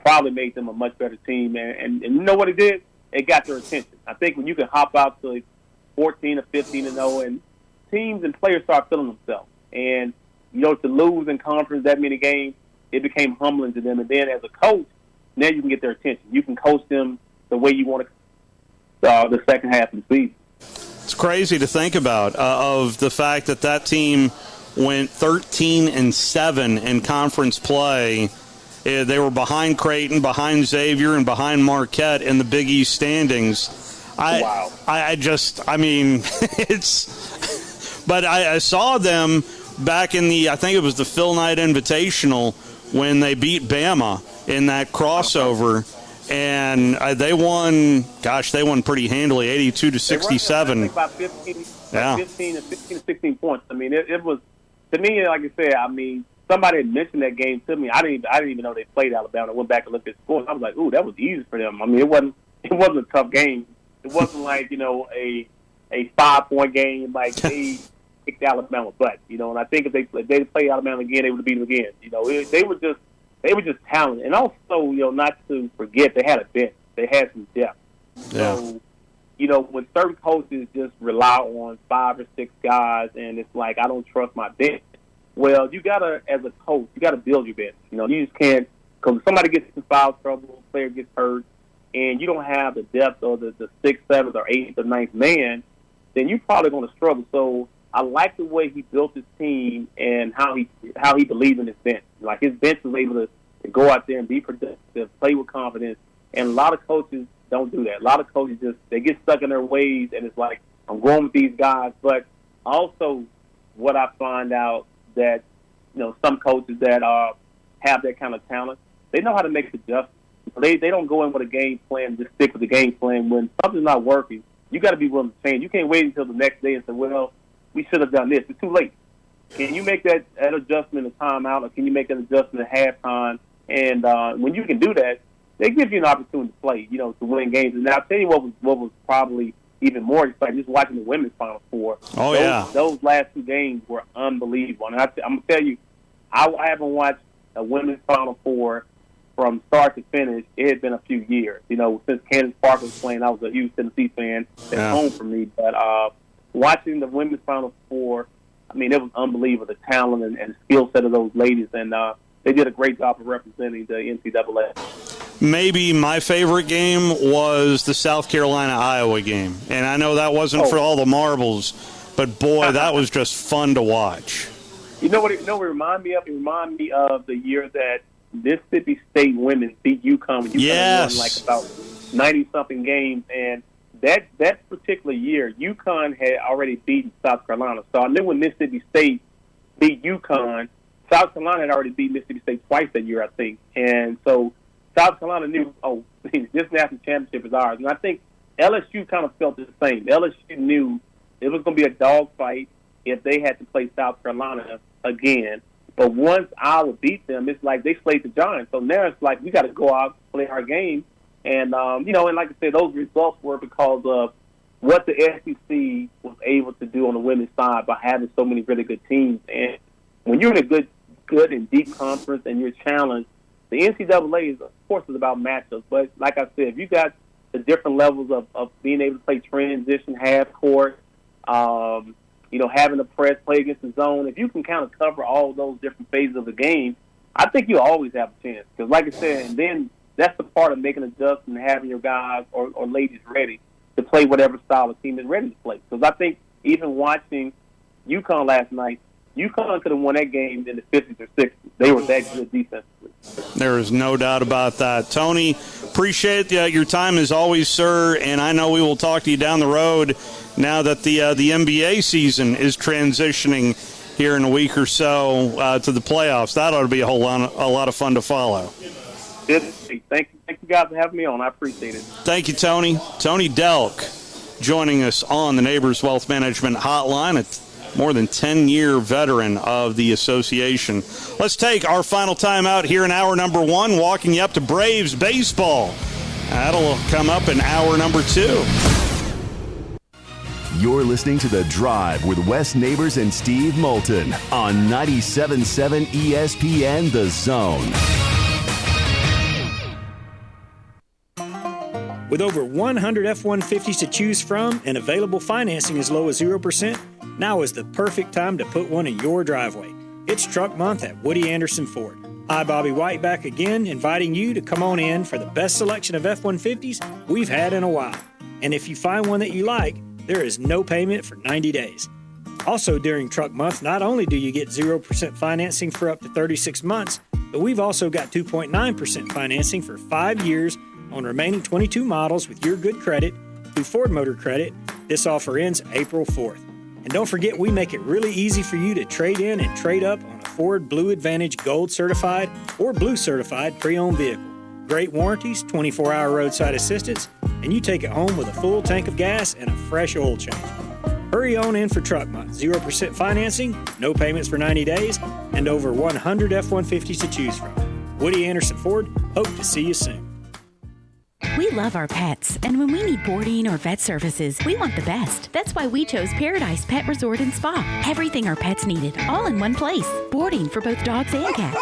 probably made them a much better team. And you know what it did? It got their attention. I think when you can hop out to 14 or 15-0, and teams and players start feeling themselves, and to lose in conference that many games, it became humbling to them. And then as a coach, now you can get their attention. You can coach them the way you want to the second half of the season. It's crazy to think about, of the fact that team went 13-7 in conference play. They were behind Creighton, behind Xavier, and behind Marquette in the Big East standings. Wow. But I saw them back in I think it was the Phil Knight Invitational when they beat Bama in that crossover, and they won pretty handily, 82-67. About 15 to 16 points. I mean, it was, to me, like I said, somebody had mentioned that game to me. I didn't even know they played Alabama. I went back and looked at scores. I was like, ooh, that was easy for them. It wasn't a tough game. It wasn't like, a 5-point game like they kicked Alabama butt, and I think if they played Alabama again, they would have beat them again. They were just talented. And also, not to forget, they had a bench. They had some depth. Yeah. So, when certain coaches just rely on 5 or 6 guys, and it's like, I don't trust my bench. Well, you gotta, as a coach, you gotta build your bench. You just can't, because if somebody gets in foul trouble, a player gets hurt, and you don't have the depth or the 6th, 7th, or 8th, or 9th man, then you're probably going to struggle. So I like the way he built his team and how he believed in his bench. Like, his bench was able to go out there and be productive, play with confidence, and a lot of coaches don't do that. A lot of coaches they get stuck in their ways, and it's like, I'm going with these guys. But also, what I find out that, some coaches that have that kind of talent, they know how to make adjustments. They don't go in with a game plan, just stick with the game plan. When something's not working, you got to be willing to change. You can't wait until the next day and say, well, we should have done this. It's too late. Can you make that adjustment at timeout, or can you make that adjustment at halftime? And when you can do that, they give you an opportunity to play, to win games. And I'll tell you what was probably even more exciting, just watching the women's Final Four. Those last 2 games were unbelievable. And I'm going to tell you, I haven't watched a women's Final Four from start to finish. It had been a few years. Since Candace Parker was playing, I was a huge Tennessee fan. It's home for me. But watching the women's Final Four, it was unbelievable, the talent and skill set of those ladies. And they did a great job of representing the NCAA. Maybe my favorite game was the South Carolina-Iowa game. And I know that wasn't for all the marbles, but, boy, that was just fun to watch. You know what it reminded me of? It reminded me of the year that Mississippi State women beat UConn. UConn won like about 90-something games. And that particular year, UConn had already beaten South Carolina. So I knew when Mississippi State beat UConn, South Carolina had already beat Mississippi State twice that year, I think. And so South Carolina knew, this national championship is ours. And I think LSU kind of felt the same. LSU knew it was going to be a dogfight if they had to play South Carolina again. But once Iowa beat them, it's like they slayed the Giants. So now it's like we got to go out, play our game. And, and like I said, those results were because of what the SEC was able to do on the women's side by having so many really good teams. And when you're in a good and deep conference and you're challenged, the NCAA is, of course, is about matchups. But like I said, if you got the different levels of being able to play transition, half court, having the press, play against the zone, if you can kind of cover all those different phases of the game, I think you always have a chance. Because like I said, and then that's the part of making adjustments and having your guys or ladies ready to play whatever style the team is ready to play. Because I think even watching UConn last night, UConn could have won that game in the 50s or 60s. They were that good defensively. There is no doubt about that. Tony, appreciate your time as always, sir, and I know we will talk to you down the road now that the NBA season is transitioning here in a week or so to the playoffs. That ought to be a lot of fun to follow. Good. Thank you guys for having me on. I appreciate it. Thank you, Tony. Tony Delk joining us on the Neighbors Wealth Management Hotline. A more than 10-year veteran of the association. Let's take our final time out here in hour number 1, walking you up to Braves baseball. That'll come up in hour number 2. You're listening to The Drive with Wes Neighbors and Steve Moulton on 97.7 ESPN The Zone. With over 100 F-150s to choose from and available financing as low as 0%, now is the perfect time to put one in your driveway. It's Truck Month at Woody Anderson Ford. Hi, Bobby White back again, inviting you to come on in for the best selection of F-150s we've had in a while. And if you find one that you like, there is no payment for 90 days. Also during Truck Month, not only do you get 0% financing for up to 36 months, but we've also got 2.9% financing for 5 years on remaining 22 models with your good credit through Ford Motor Credit. This offer ends April 4th. And don't forget, we make it really easy for you to trade in and trade up on a Ford Blue Advantage Gold Certified or Blue Certified pre-owned vehicle. Great warranties, 24-hour roadside assistance, and you take it home with a full tank of gas and a fresh oil change. Hurry on in for Truck Month. 0% financing, no payments for 90 days, and over 100 F-150s to choose from. Woody Anderson Ford, hope to see you soon. We love our pets, and when we need boarding or vet services, we want the best. That's why we chose Paradise Pet Resort and Spa. Everything our pets needed, all in one place. Boarding for both dogs and cats.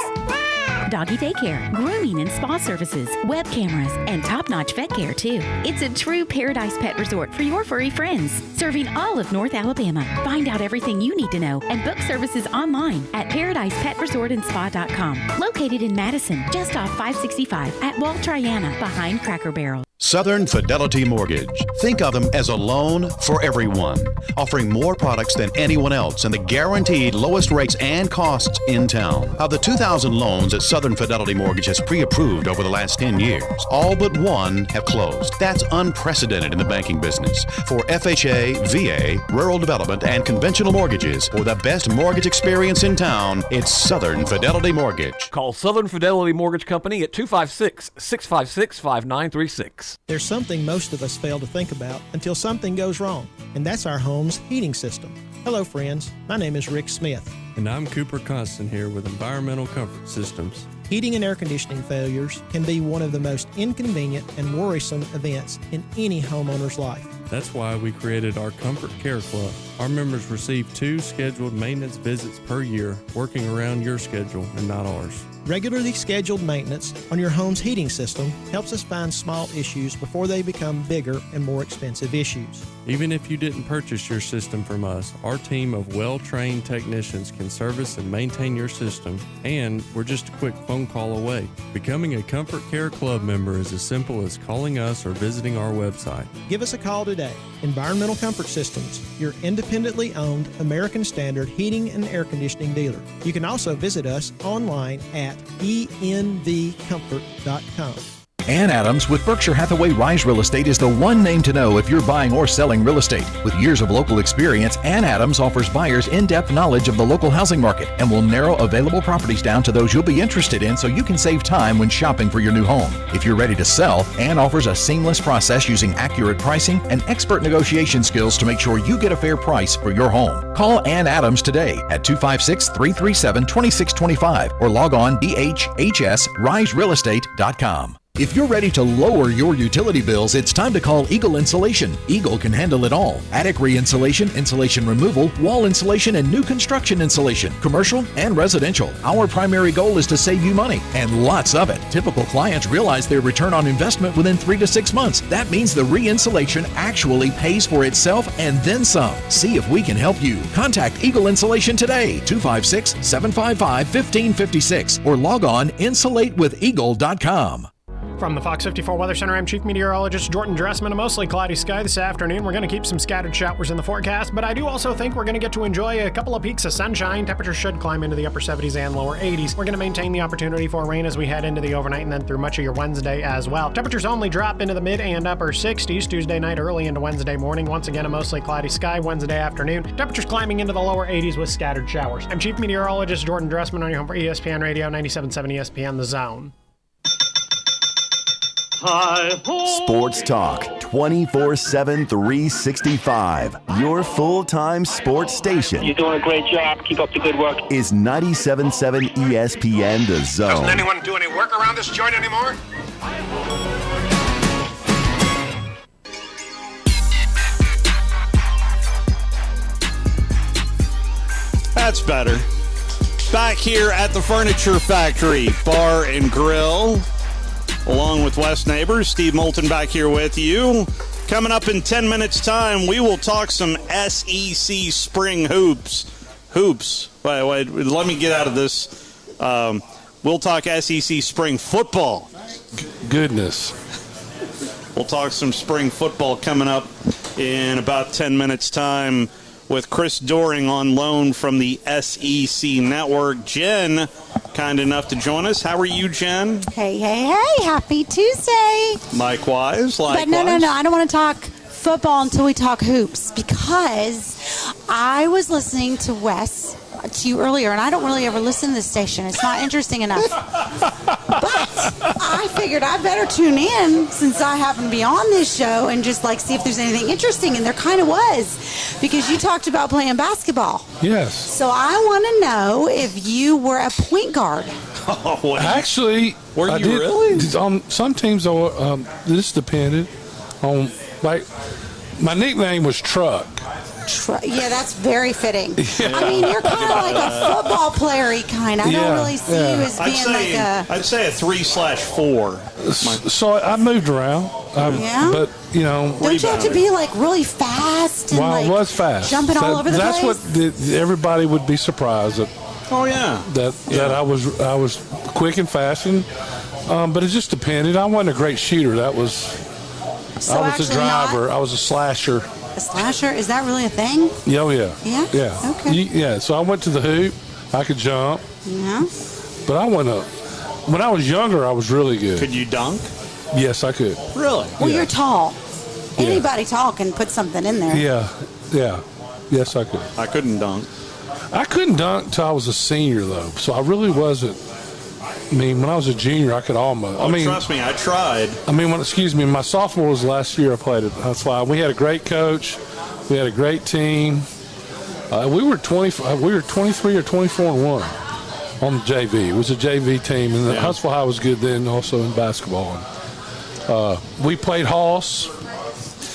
Doggy daycare, grooming and spa services, web cameras, and top-notch vet care, too. It's a true Paradise Pet Resort for your furry friends, serving all of North Alabama. Find out everything you need to know and book services online at ParadisePetResortandSpa.com. Located in Madison, just off 565 at Wall Triana, behind Cracker Barrel. Southern Fidelity Mortgage. Think of them as a loan for everyone, offering more products than anyone else and the guaranteed lowest rates and costs in town. Of the 2,000 loans that Southern Fidelity Mortgage has pre-approved over the last 10 years, all but one have closed. That's unprecedented in the banking business. For FHA, VA, rural development, and conventional mortgages, for the best mortgage experience in town, it's Southern Fidelity Mortgage. Call Southern Fidelity Mortgage Company at 256-656-5936. There's something most of us fail to think about until something goes wrong, and that's our home's heating system. Hello, friends. My name is Rick Smith. And I'm Cooper Constant here with Environmental Comfort Systems. Heating and air conditioning failures can be one of the most inconvenient and worrisome events in any homeowner's life. That's why we created our Comfort Care Club. Our members receive 2 scheduled maintenance visits per year, working around your schedule and not ours. Regularly scheduled maintenance on your home's heating system helps us find small issues before they become bigger and more expensive issues. Even if you didn't purchase your system from us, our team of well-trained technicians can service and maintain your system, and we're just a quick phone call away. Becoming a Comfort Care Club member is as simple as calling us or visiting our website. Give us a call today. Environmental Comfort Systems, your independently owned American Standard heating and air conditioning dealer. You can also visit us online at envcomfort.com. Ann Adams with Berkshire Hathaway Rise Real Estate is the one name to know if you're buying or selling real estate. With years of local experience, Ann Adams offers buyers in-depth knowledge of the local housing market and will narrow available properties down to those you'll be interested in so you can save time when shopping for your new home. If you're ready to sell, Ann offers a seamless process using accurate pricing and expert negotiation skills to make sure you get a fair price for your home. Call Ann Adams today at 256-337-2625 or log on dhsriserealestate.com. If you're ready to lower your utility bills, it's time to call Eagle Insulation. Eagle can handle it all. Attic re-insulation, insulation removal, wall insulation, and new construction insulation, commercial and residential. Our primary goal is to save you money, and lots of it. Typical clients realize their return on investment within 3 to 6 months. That means the re-insulation actually pays for itself and then some. See if we can help you. Contact Eagle Insulation today, 256-755-1556, or log on insulatewitheagle.com. From the Fox 54 Weather Center, I'm Chief Meteorologist Jordan Dressman. A mostly cloudy sky this afternoon. We're going to keep some scattered showers in the forecast, but I do also think we're going to get to enjoy a couple of peaks of sunshine. Temperatures should climb into the upper 70s and lower 80s. We're going to maintain the opportunity for rain as we head into the overnight and then through much of your Wednesday as well. Temperatures only drop into the mid and upper 60s Tuesday night early into Wednesday morning. Once again, a mostly cloudy sky Wednesday afternoon. Temperatures climbing into the lower 80s with scattered showers. I'm Chief Meteorologist Jordan Dressman on your home for ESPN Radio, 97.7 ESPN The Zone. Sports Talk 24/7 365. Your full-time sports station. You're doing a great job. Keep up the good work. Is 97.7 ESPN The Zone. Doesn't anyone do any work around this joint anymore? That's better. Back here at the Furniture Factory Bar and Grill, along with West Neighbors, Steve Moulton back here with you. Coming up in 10 minutes' time, we will talk some SEC spring hoops. Wait, let me get out of this. We'll talk SEC spring football. Goodness. We'll talk some spring football coming up in about 10 minutes' time with Chris Doring on loan from the SEC Network. Jen, kind enough to join us. How are you, Jen? Hey. Happy Tuesday. Likewise. But no. I don't want to talk football until we talk hoops, because I was listening to Wes, to you earlier, and I don't really ever listen to this station. It's not interesting enough. But I figured I better tune in since I happen to be on this show and just see if there's anything interesting, and there kind of was, because you talked about playing basketball. Yes. So I want to know if you were a point guard. Actually, were you did, really? On some teams, this depended on, my nickname was Truck. Yeah, that's very fitting. Yeah. I mean, you're kind of like a football player-y kind. I don't really see you as being I'd say a 3/4. So I moved around. But, Don't you have to be really fast and I was fast. Jumping all over the place? That's what everybody would be surprised at. Oh, yeah. That I was quick and fast, but it just depended. I wasn't a great shooter. I was a driver. I was a slasher. A slasher? Is that really a thing? Oh, yeah. Yeah? Yeah. Okay. So I went to the hoop. I could jump. Yeah. But when I was younger, I was really good. Could you dunk? Yes, I could. Really? Well, you're tall. Anybody tall can put something in there. Yeah. Yes, I could. I couldn't dunk. I couldn't dunk until I was a senior, though. So I really wasn't. When I was a junior, I could almost. Trust me, I tried. My sophomore was the last year I played it. That's why we had a great coach. We had a great team. We were 23 or 24-1 on the JV. It was a JV team, and Huntsville High was good then, also in basketball. We played Hoss.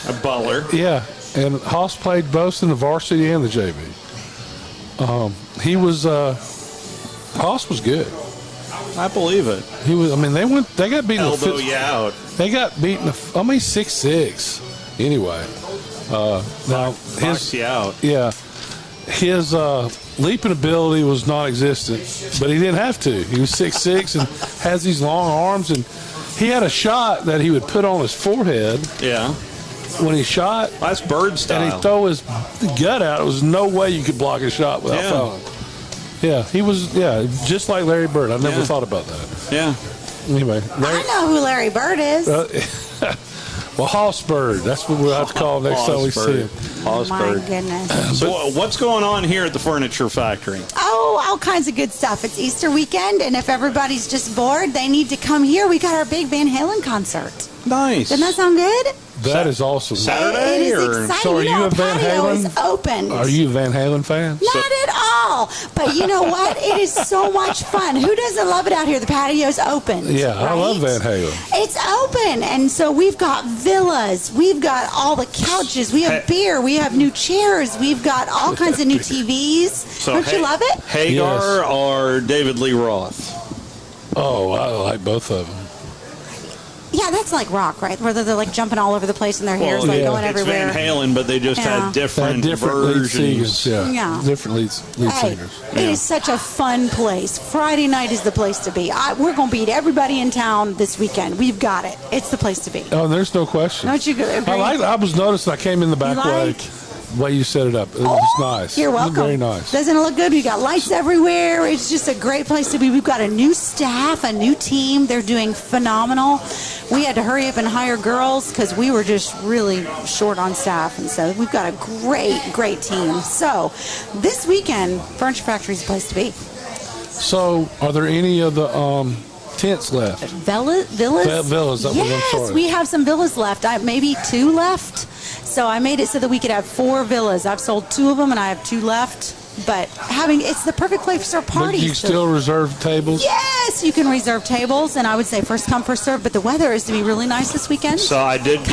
A Butler. Yeah, and Hoss played both in the varsity and the JV. Hoss was good. I believe it. He was. They got beaten. Elbow you out. They got beaten. 6'6". Anyway, now knocks you out. Yeah, his leaping ability was non-existent, but he didn't have to. He was 6'6" and has these long arms, and he had a shot that he would put on his forehead. Yeah. When he shot, that's bird style. And he'd throw his gut out. There was no way you could block a shot without fouling. Yeah, he was, just like Larry Bird. I never thought about that. Yeah. Anyway. I know who Larry Bird is. Well, Hoss Bird. That's what we'll have to call him next time we see him. Hoss Bird. My goodness. So what's going on here at the Furniture Factory? Oh, all kinds of good stuff. It's Easter weekend, and if everybody's just bored, they need to come here. We got our big Van Halen concert. Nice. Doesn't that sound good? That is awesome. Saturday? It is exciting. So are you a Van Halen? Is open. Are you a Van Halen fan? Not at all. But you know what? It is so much fun. Who doesn't love it out here? The patio's open. Yeah, right? I love Van Halen. It's open. And so we've got villas. We've got all the couches. We have beer. We have new chairs. We've got all kinds of new TVs. So Don't you love it? Hagar or David Lee Roth? Oh, I like both of them. Yeah, that's like rock, right? Where they're like jumping all over the place and their hair's like going it's everywhere. Van Halen, but they just had different lead versions. singers, Yeah. Different lead singers. It is such a fun place. Friday night is the place to be. We're going to beat everybody in town this weekend. We've got it. It's the place to be. Oh, there's no question. Don't you agree? I was noticing. I came in the back way. The way you set it up, it was nice. You're welcome. Very nice. Doesn't it look good? We got lights everywhere. It's just a great place to be. We've got a new staff, a new team. They're doing phenomenal. We had to hurry up and hire girls because we were just really short on staff, and so we've got a great team. So this weekend, Furniture Factory is the place to be. So, are there any of the tents left? Villas. Villas. Yes, I'm sorry. we have some villas left. Maybe 2 left. So I made it so that we could have 4 villas. I've sold 2 of them, and I have 2 left. But it's the perfect place for parties. But you still reserve tables? Yes, you can reserve tables, and I would say first come, first serve. But the weather is to be really nice this weekend. So I did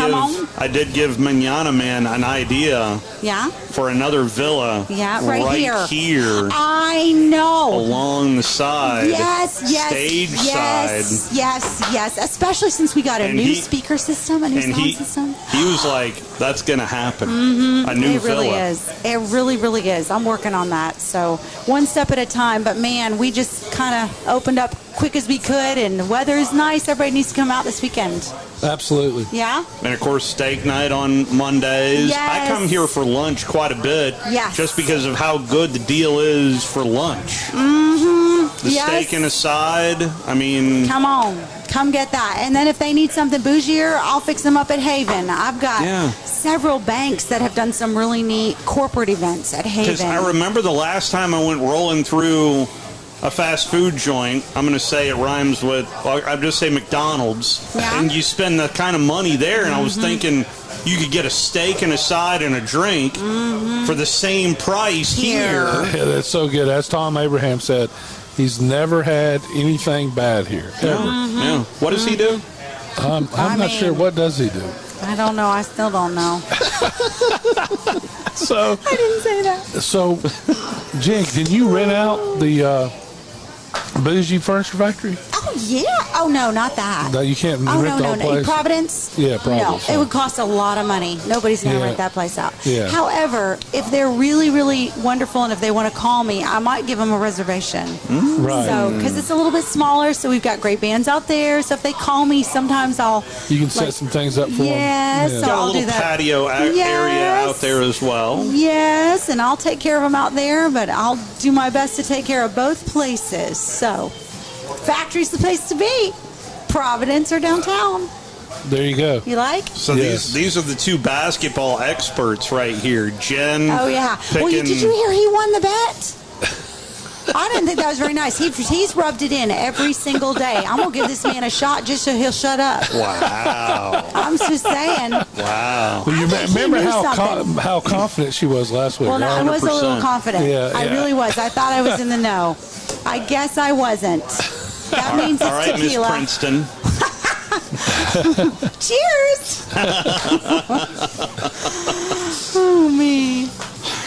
give Manana Man an idea. Yeah. For another villa. Yeah, right here. I know. Along the side. Yes. Stage side. Yes. Especially since we got a new speaker system, a new sound system. He was like, "That's gonna happen." Mm-hmm. A new villa. It really villa. is. It really is. I'm working on that. So one step at a time. But man, we just kind of opened up quick as we could, and the weather is nice. Everybody needs to come out this weekend. Absolutely. Yeah. And of course, steak night on Mondays. Yes. I come here for lunch quite a bit. Yes. Just because of how good the deal is for lunch. Mm-hmm. The steak and a side. I mean, come on. Come get that. And then if they need something bougier, I'll fix them up at Haven. I've got several banks that have done some really neat corporate events at Haven. Because I remember the last time I went rolling through a fast food joint, I'm going to say it rhymes with, I'll just say McDonald's, and you spend the kind of money there, and I was thinking you could get a steak and a side and a drink for the same price here. Yeah, that's so good. As Tom Abraham said, he's never had anything bad here, ever. Yeah. What does he do? I'm not sure. What does he do? I don't know. I still don't know. So I didn't say that. So, Jen, can you rent out the Bougie Furniture Factory? Oh, yeah. Oh, no, not that. No, you can't rent the whole place? Providence? Yeah, Providence. No, it would cost a lot of money. Nobody's going to rent that place out. Yeah. However, if they're really, really wonderful and if they want to call me, I might give them a reservation. Right. So, because it's a little bit smaller, so we've got great bands out there. So if they call me, sometimes You can set some things up for them. Yes, so Got a I'll little do that. patio area out there as well. Yes, and I'll take care of them out there, but I'll do my best to take care of both places. So, factory's the place to be. Providence or downtown. There you go. You like? So these are the 2 basketball experts right here. Jen. Oh, yeah. Well, did you hear he won the bet? I didn't think that was very nice. He's rubbed it in every single day. I'm going to give this man a shot just so he'll shut up. Wow. I'm just saying. Wow. Well, you remember how confident she was last week? Well, no, I was a little 100%. confident. Yeah, I really was. I thought I was in the know. I guess I wasn't. That means it's All right, Miss tequila. Princeton. Cheers. Oh, me.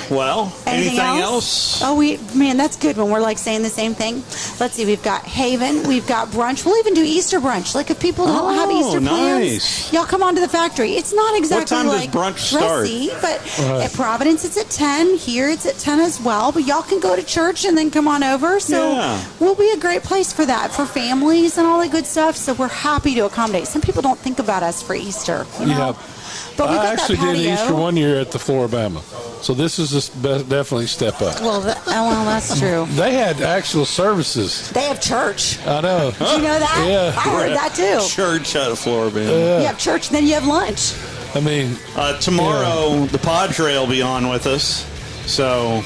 Well, anything else? Oh, man, that's good when we're like saying the same thing. Let's see, we've got Haven, we've got brunch. We'll even do Easter brunch. Like if people don't have Easter plans, y'all come on to the factory. It's not exactly What time like does brunch start? dressy, but at Providence it's at 10. Here it's at 10 as well. But y'all can go to church and then come on over. So we'll be a great place for that, for families and all that good stuff. So we're happy to accommodate. Some people don't think about us for Easter. You know? Yeah. But I actually did Easter one year at the Floribama. So this is definitely a step up. Well, that's true. They had actual services. They have church. I know. Did you know that? Yeah. I heard that too. Church at Floribama. You have church, then you have lunch. I mean, tomorrow the Padre will be on with us. So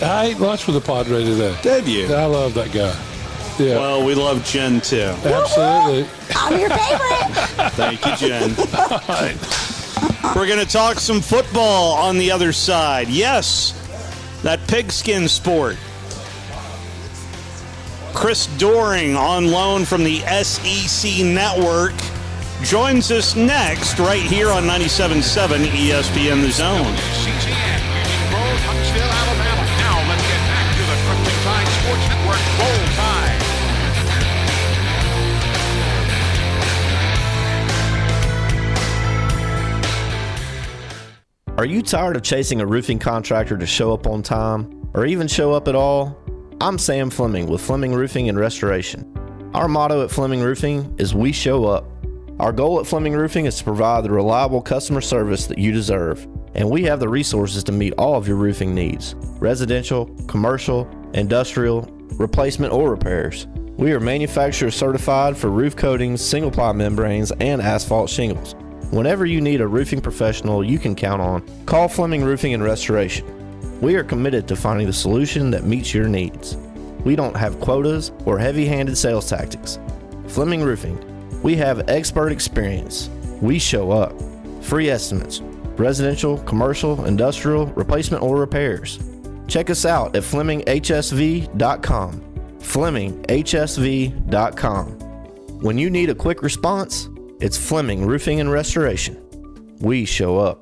I ate lunch with the Padre today. Did you? I love that guy. Yeah. Well, we love Jen too. Absolutely. I'm your favorite. Thank you, Jen. All right. We're going to talk some football on the other side. Yes, that pigskin sport. Chris Doring on loan from the SEC Network joins us next right here on 97.7 ESPN The Zone. Huntsville, Alabama. Now let's get back to the Crimson Tide Sports Network. Roll Tide. Are you tired of chasing a roofing contractor to show up on time, or even show up at all? I'm Sam Fleming with Fleming Roofing and Restoration. Our motto at Fleming Roofing is we show up. Our goal at Fleming Roofing is to provide the reliable customer service that you deserve, and we have the resources to meet all of your roofing needs: residential, commercial, industrial, replacement, or repairs. We are manufacturer certified for roof coatings, single-ply membranes, and asphalt shingles. Whenever you need a roofing professional you can count on, call Fleming Roofing and Restoration. We are committed to finding the solution that meets your needs. We don't have quotas or heavy-handed sales tactics. Fleming Roofing, we have expert experience. We show up. Free estimates, residential, commercial, industrial, replacement, or repairs. Check us out at FlemingHSV.com. FlemingHSV.com. When you need a quick response, it's Fleming Roofing and Restoration. We show up.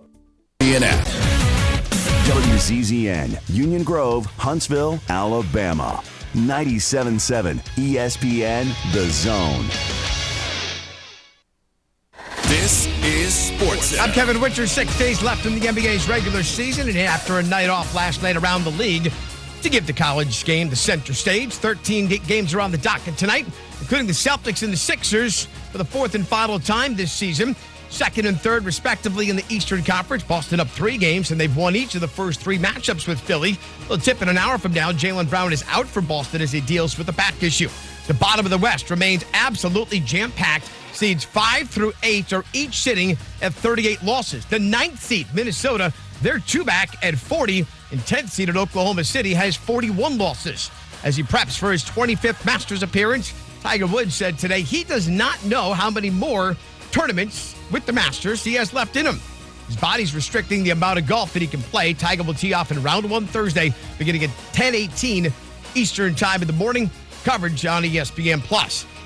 WZZN, Union Grove, Huntsville, Alabama. 97.7 ESPN, The Zone. This is Sports. I'm Kevin Winters. 6 days left in the NBA's regular season, and after a night off last night around the league, to give the college game the center stage. 13 games are on the docket tonight, including the Celtics and the Sixers for the fourth and final time this season. Second and third, respectively, in the Eastern Conference. Boston up 3 games, and they've won each of the first 3 matchups with Philly. We'll tip in an hour from now. Jaylen Brown is out for Boston as he deals with a back issue. The bottom of the West remains absolutely jam-packed. Seeds 5 through 8 are each sitting at 38 losses. The 9th seed, Minnesota, they're 2 back at 40. And 10th seeded Oklahoma City has 41 losses. As he preps for his 25th Masters appearance, Tiger Woods said today he does not know how many more tournaments with the Masters he has left in him. His body's restricting the amount of golf that he can play. Tiger will tee off in round 1 Thursday, beginning at 10:18 Eastern time in the morning. Coverage on ESPN+.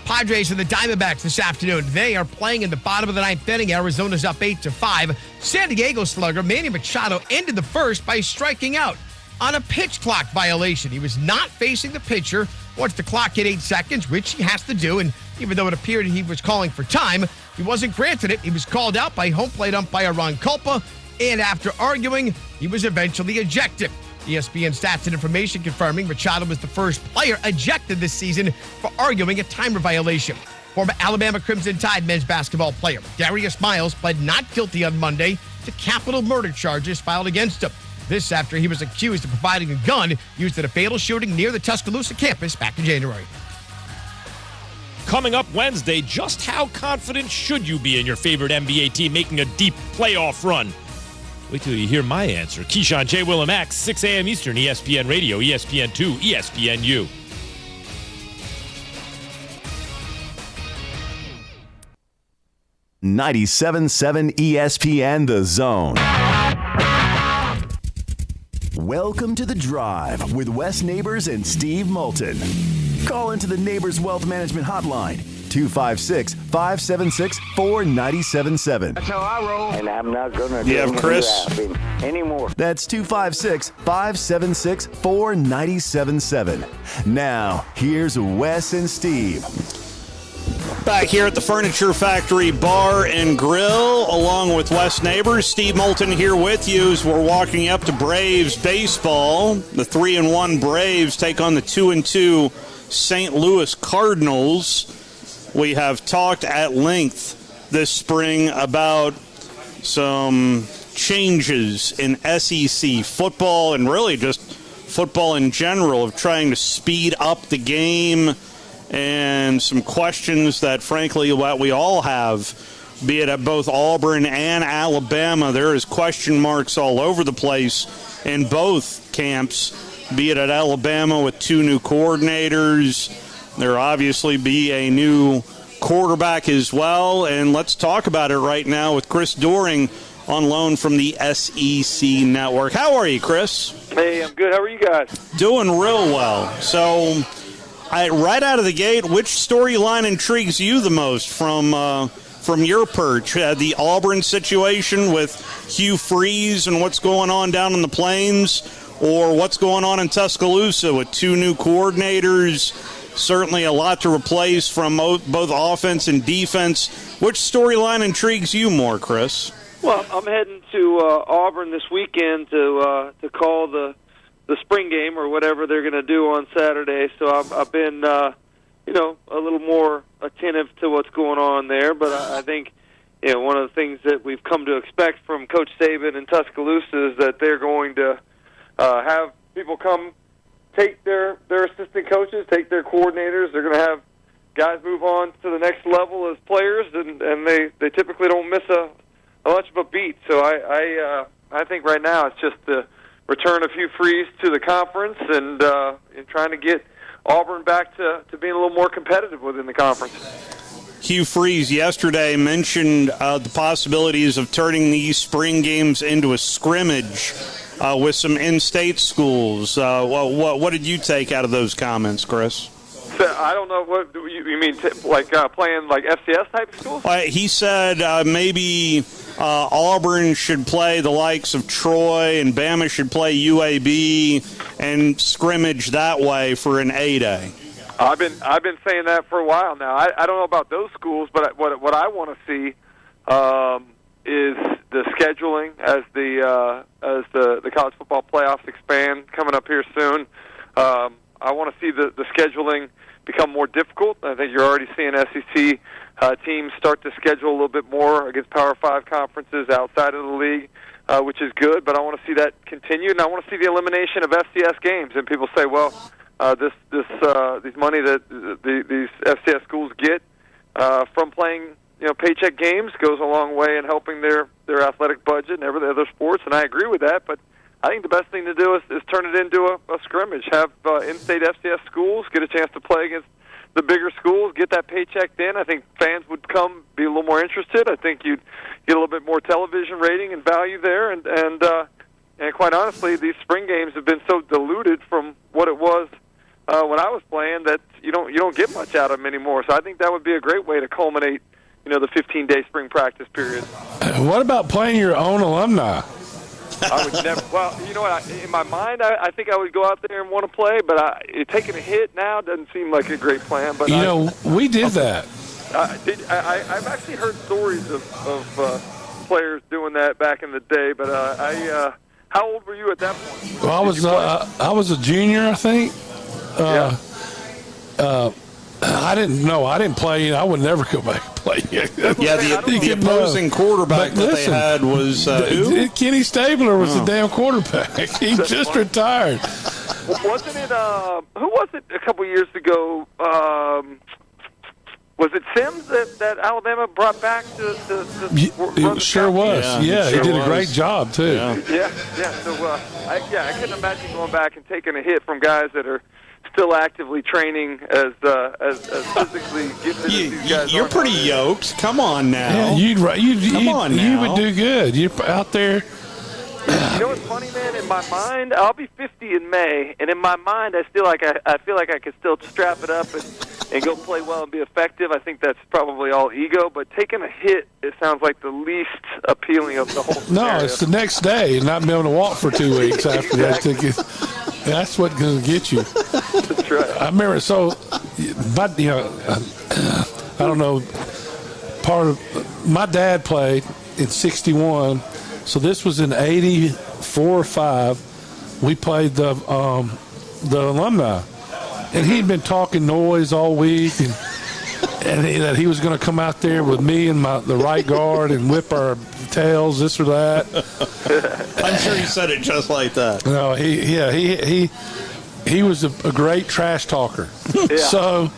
Padres and the Diamondbacks this afternoon. They are playing in the bottom of the 9th inning. Arizona's up 8-5. San Diego slugger Manny Machado ended the first by striking out on a pitch clock violation. He was not facing the pitcher once the clock hit 8 seconds, which he has to do. And even though it appeared he was calling for time, he wasn't granted it. He was called out by home plate umpire Ron Culpa. And after arguing, he was eventually ejected. ESPN Stats and Information confirming Machado was the first player ejected this season for arguing a timer violation. Former Alabama Crimson Tide men's basketball player Darius Miles pled not guilty on Monday to capital murder charges filed against him. This after he was accused of providing a gun used in a fatal shooting near the Tuscaloosa campus back in January. Coming up Wednesday, just how confident should you be in your favorite NBA team making a deep playoff run? Wait till you hear my answer. Keyshawn, J. Will, and Max, 6 a.m. Eastern, ESPN Radio, ESPN2, ESPNU. .97.7 ESPN, The Zone. Welcome to The Drive with Wes Neighbors and Steve Moulton. Call into the Neighbors Wealth Management Hotline, 256-576-4977. That's how I roll. And I'm not going to do Chris anymore. That's 256-576-4977. Now, here's Wes and Steve. Back here at the Furniture Factory Bar and Grill, along with Wes Neighbors. Steve Moulton here with you as we're walking up to Braves baseball. The 3-1 Braves take on the 2-2 St. Louis Cardinals. We have talked at length this spring about some changes in SEC football and really just football in general, of trying to speed up the game, and some questions that, frankly, what we all have, be it at both Auburn and Alabama. There is question marks all over the place in both camps, be it at Alabama with 2 new coordinators. There obviously be a new quarterback as well, and let's talk about it right now with Chris Doering on loan from the SEC Network. How are you, Chris? Hey, I'm good. How are you guys? Doing real well. So, right out of the gate, which storyline intrigues you the most from your perch? The Auburn situation with Hugh Freeze and what's going on down in the Plains, or what's going on in Tuscaloosa with 2 new coordinators? Certainly a lot to replace from both offense and defense. Which storyline intrigues you more, Chris? Well, I'm heading to Auburn this weekend to call the spring game or whatever they're going to do on Saturday. So I've been a little more attentive to what's going on there. But I think one of the things that we've come to expect from Coach Saban in Tuscaloosa is that they're going to have people come take their assistant coaches, take their coordinators. They're going to have guys move on to the next level as players, and they typically don't miss a much of a beat. So I think right now it's just the return of Hugh Freeze to the conference and trying to get Auburn back to being a little more competitive within the conference. Hugh Freeze yesterday mentioned the possibilities of turning these spring games into a scrimmage with some in-state schools. What did you take out of those comments, Chris? I don't know what you mean, playing like FCS type schools. He said maybe Auburn should play the likes of Troy and Bama should play UAB and scrimmage that way for an A-Day. I've been saying that for a while now. I don't know about those schools, but what I want to see is the scheduling as the college football playoffs expand coming up here soon. I want to see the scheduling become more difficult. I think you're already seeing SEC teams start to schedule a little bit more against Power 5 conferences outside of the league, which is good, but I want to see that continue, and I want to see the elimination of FCS games. And people say, well, this money that these FCS schools get from playing paycheck games goes a long way in helping their athletic budget and every other sports, and I agree with that, but I think the best thing to do is turn it into a scrimmage. Have in-state FCS schools get a chance to play against the bigger schools, get that paycheck in. I think fans would come, be a little more interested. I think you'd get a little bit more television rating and value there. And quite honestly, these spring games have been so diluted from what it was when I was playing that you don't get much out of them anymore. So I think that would be a great way to culminate, the 15-day spring practice period. What about playing your own alumni? I would never. Well, you know what? In my mind, I think I would go out there and want to play, but taking a hit now doesn't seem like a great plan. But we did that. I've actually heard stories of players doing that back in the day. But how old were you at that point? Well, I was a junior, I think. I didn't know. I didn't play. I would never go back and play. The opposing quarterback that they had was who? Kenny Stabler was the damn quarterback. He just retired. Wasn't it? Who was it a couple years ago? Was it Sims that Alabama brought back to it sure was. Yeah, he did a great job too. Yeah. So I couldn't imagine going back and taking a hit from guys that are still actively training as physically gifted as these guys. You're pretty yoked. Come on now. Yeah, you would do good. You're out there. You know what's funny, man? In my mind, I'll be 50 in May, and in my mind, I feel like I could still strap it up and go play well and be effective. I think that's probably all ego, but taking a hit, it sounds like the least appealing of the whole scenario. No, it's the next day and not being able to walk for 2 weeks after that. That's what's going to get you. That's right. I remember, but I don't know, my dad played in 61, so this was in 84 or 5. We played the alumni. And he'd been talking noise all week, and that he was going to come out there with me and the right guard and whip our tails, this or that. I'm sure he said it just like that. No, he was a great trash talker. Yeah. So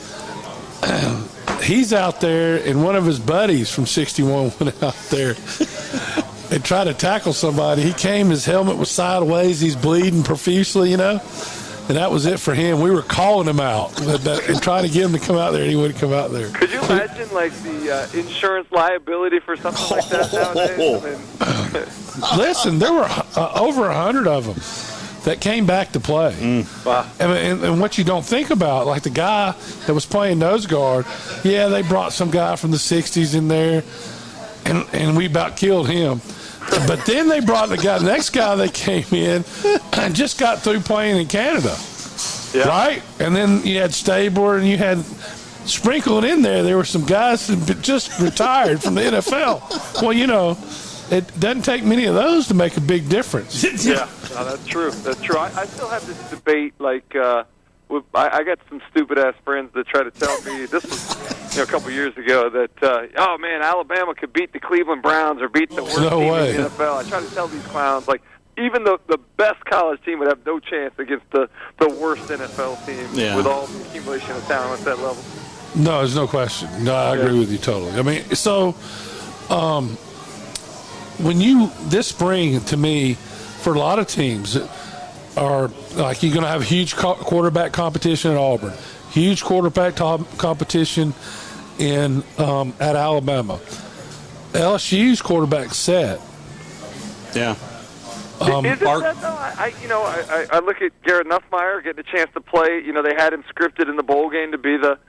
he's out there, and one of his buddies from 61 went out there and tried to tackle somebody. He came, his helmet was sideways, he's bleeding profusely, And that was it for him. We were calling him out and trying to get him to come out there, and he wouldn't come out there. Could you imagine, the insurance liability for something like that nowadays? Listen, there were over 100 of them that came back to play. Wow. And what you don't think about, like the guy that was playing nose guard, they brought some guy from the 60s in there, and we about killed him. But then they brought the next guy that came in and just got through playing in Canada. Yeah. Right? And then you had Stabler, and you had sprinkled in there were some guys that just retired from the NFL. Well, it doesn't take many of those to make a big difference. Yeah, no, that's true. That's true. I still have this debate. Like, I got some stupid ass friends that try to tell me this was a couple years ago that oh man, Alabama could beat the Cleveland Browns or beat the worst team in the NFL. I try to tell these clowns like even the best college team would have no chance against the worst NFL team with all the accumulation of talent at that level. No, there's no question. No, I agree with you totally. I mean, so when this spring, to me, for a lot of teams, are like you're going to have huge quarterback competition at Auburn, huge quarterback competition at Alabama. LSU's quarterback set. Yeah. Is it that though? I look at Garrett Nussmeier getting a chance to play. They had him scripted in the bowl game to be the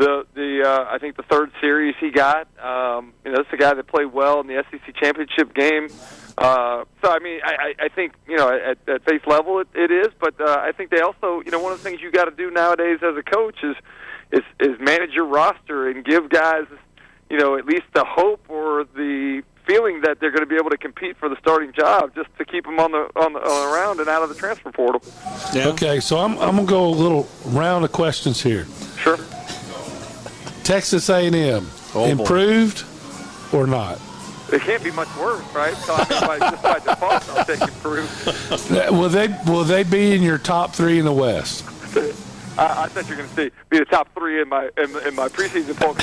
I think the third series he got. It's a guy that played well in the SEC championship game. So I mean, I think at face level it is, but I think they also one of the things you got to do nowadays as a coach is manage your roster and give guys at least the hope or the feeling that they're going to be able to compete for the starting job, just to keep them on the around and out of the transfer portal. Yeah. Okay, so I'm going to go a little round of questions here. Sure. Texas A&M, improved or not? It can't be much worse, right? So I mean, just by default, I'll take improved. Will they be in your top 3 in the West? I thought you were going to be the top 3 in my preseason poll.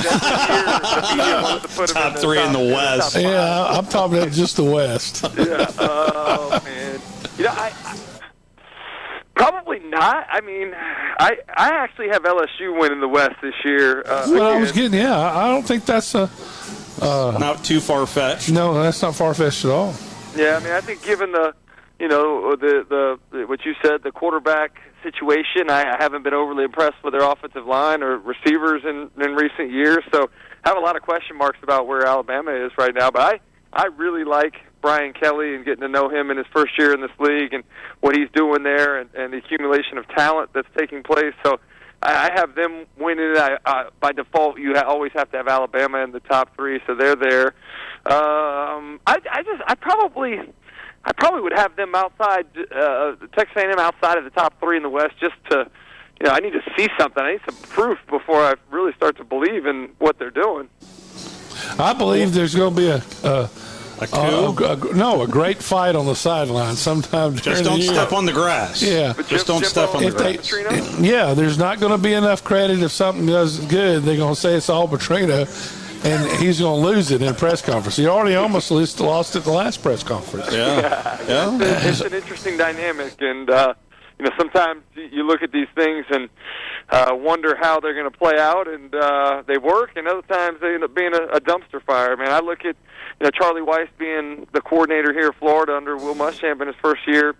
Top 3 in the West. Yeah, I'm talking about just the West. Yeah. Oh man. I probably not. I mean, I actually have LSU winning the West this year. I was getting. Yeah, I don't think that's not too far fetched. No, that's not far fetched at all. Yeah, I mean, I think given the the what you said, the quarterback situation, I haven't been overly impressed with their offensive line or receivers in recent years. So I have a lot of question marks about where Alabama is right now. But I really like Brian Kelly and getting to know him in his first year in this league and what he's doing there and the accumulation of talent that's taking place. So I have them winning. By default, you always have to have Alabama in the top 3, so they're there. I probably would have them outside Texas A&M outside of the top 3 in the West, just to, I need to see something. I need some proof before I really start to believe in what they're doing. I believe there's going to be a great fight on the sideline sometime. Just don't step on the grass. Yeah, just don't step on the grass. Yeah, there's not going to be enough credit if something does good. They're going to say it's all Petrino, and he's going to lose it in a press conference. He already almost lost it the last press conference. Yeah. It's an interesting dynamic, and sometimes you look at these things and wonder how they're going to play out, and they work, and other times they end up being a dumpster fire. I mean, I look at Charlie Weiss being the coordinator here in Florida under Will Muschamp in his first year.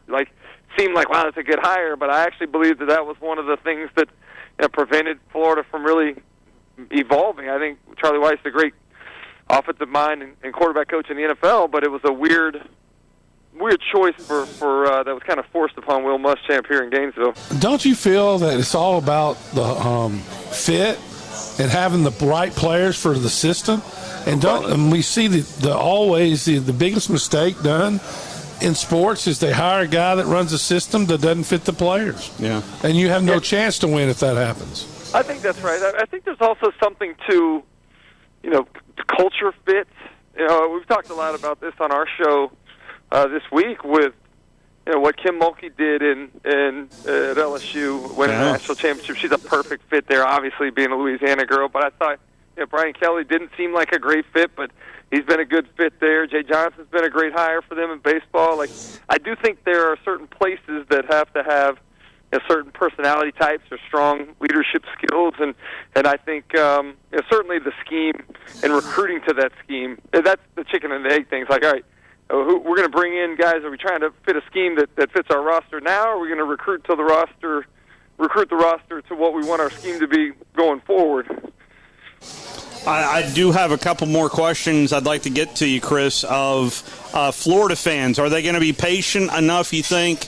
Seemed like wow, that's a good hire, but I actually believe that was one of the things that prevented Florida from really evolving. I think Charlie Weiss is a great offensive mind and quarterback coach in the NFL, but it was a weird choice for that was kind of forced upon Will Muschamp here in Gainesville. Don't you feel that it's all about the fit and having the right players for the system? And we see the biggest mistake done in sports is they hire a guy that runs a system that doesn't fit the players. Yeah. And you have no chance to win if that happens. I think that's right. I think there's also something to, culture fits. We've talked a lot about this on our show this week with what Kim Mulkey did at LSU winning the national championship. She's a perfect fit there, obviously being a Louisiana girl. But I thought Brian Kelly didn't seem like a great fit, but he's been a good fit there. Jay Johnson's been a great hire for them in baseball. I do think there are certain places that have to have certain personality types or strong leadership skills, and I think certainly the scheme and recruiting to that scheme, that's the chicken and the egg thing. It's like, all right, we're going to bring in guys. Are we trying to fit a scheme that fits our roster now? Or are we going to recruit the roster to what we want our scheme to be going forward? I do have a couple more questions I'd like to get to you, Chris, of Florida fans. Are they going to be patient enough, you think,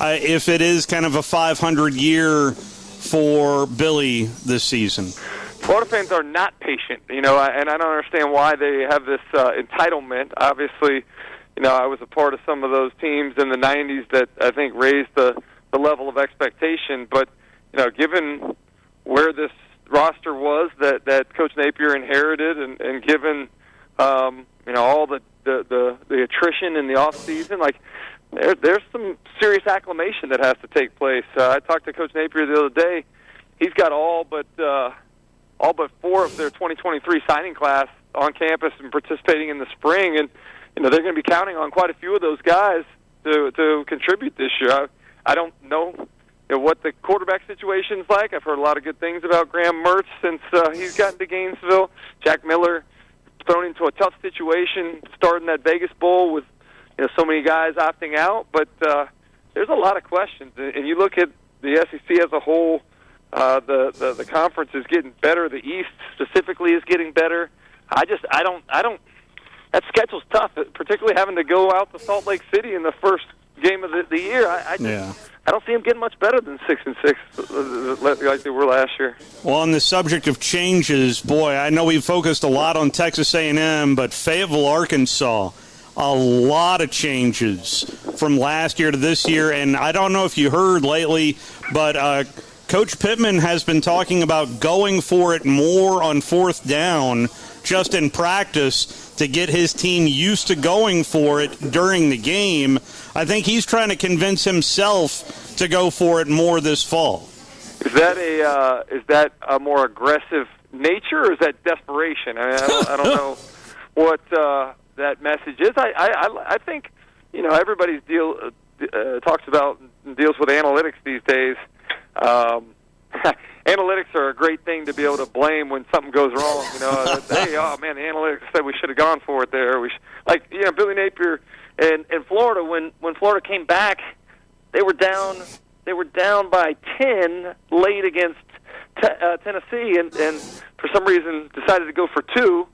if it is kind of a 500 year for Billy this season? Florida fans are not patient, and I don't understand why they have this entitlement. Obviously, I was a part of some of those teams in the 90s that I think raised the level of expectation. But, given where this roster was that Coach Napier inherited and given, all the attrition in the offseason, there's some serious acclimation that has to take place. I talked to Coach Napier the other day. He's got all but 4 of their 2023 signing class on campus and participating in the spring, and they're going to be counting on quite a few of those guys to contribute this year. I don't know, what the quarterback situation's like. I've heard a lot of good things about Graham Mertz since he's gotten to Gainesville. Jack Miller thrown into a tough situation starting that Vegas Bowl with so many guys opting out, but there's a lot of questions. And you look at the SEC as a whole. The conference is getting better. The East specifically is getting better. I don't. That schedule's tough, particularly having to go out to Salt Lake City in the first game of the year. I don't see them getting much better than 6-6 like they were last year. Well, on the subject of changes, boy, I know we've focused a lot on Texas A&M, but Fayetteville, Arkansas, a lot of changes from last year to this year. And I don't know if you heard lately, but Coach Pittman has been talking about going for it more on fourth down just in practice to get his team used to going for it during the game. I think he's trying to convince himself to go for it more this fall. Is that a more aggressive nature, or is that desperation? I don't know what that message is. I think everybody's talks about and deals with analytics these days. Analytics are a great thing to be able to blame when something goes wrong. Hey, oh man, the analytics said we should have gone for it there. Billy Napier in Florida when Florida came back, they were down by 10 late against Tennessee, and for some reason decided to go for 2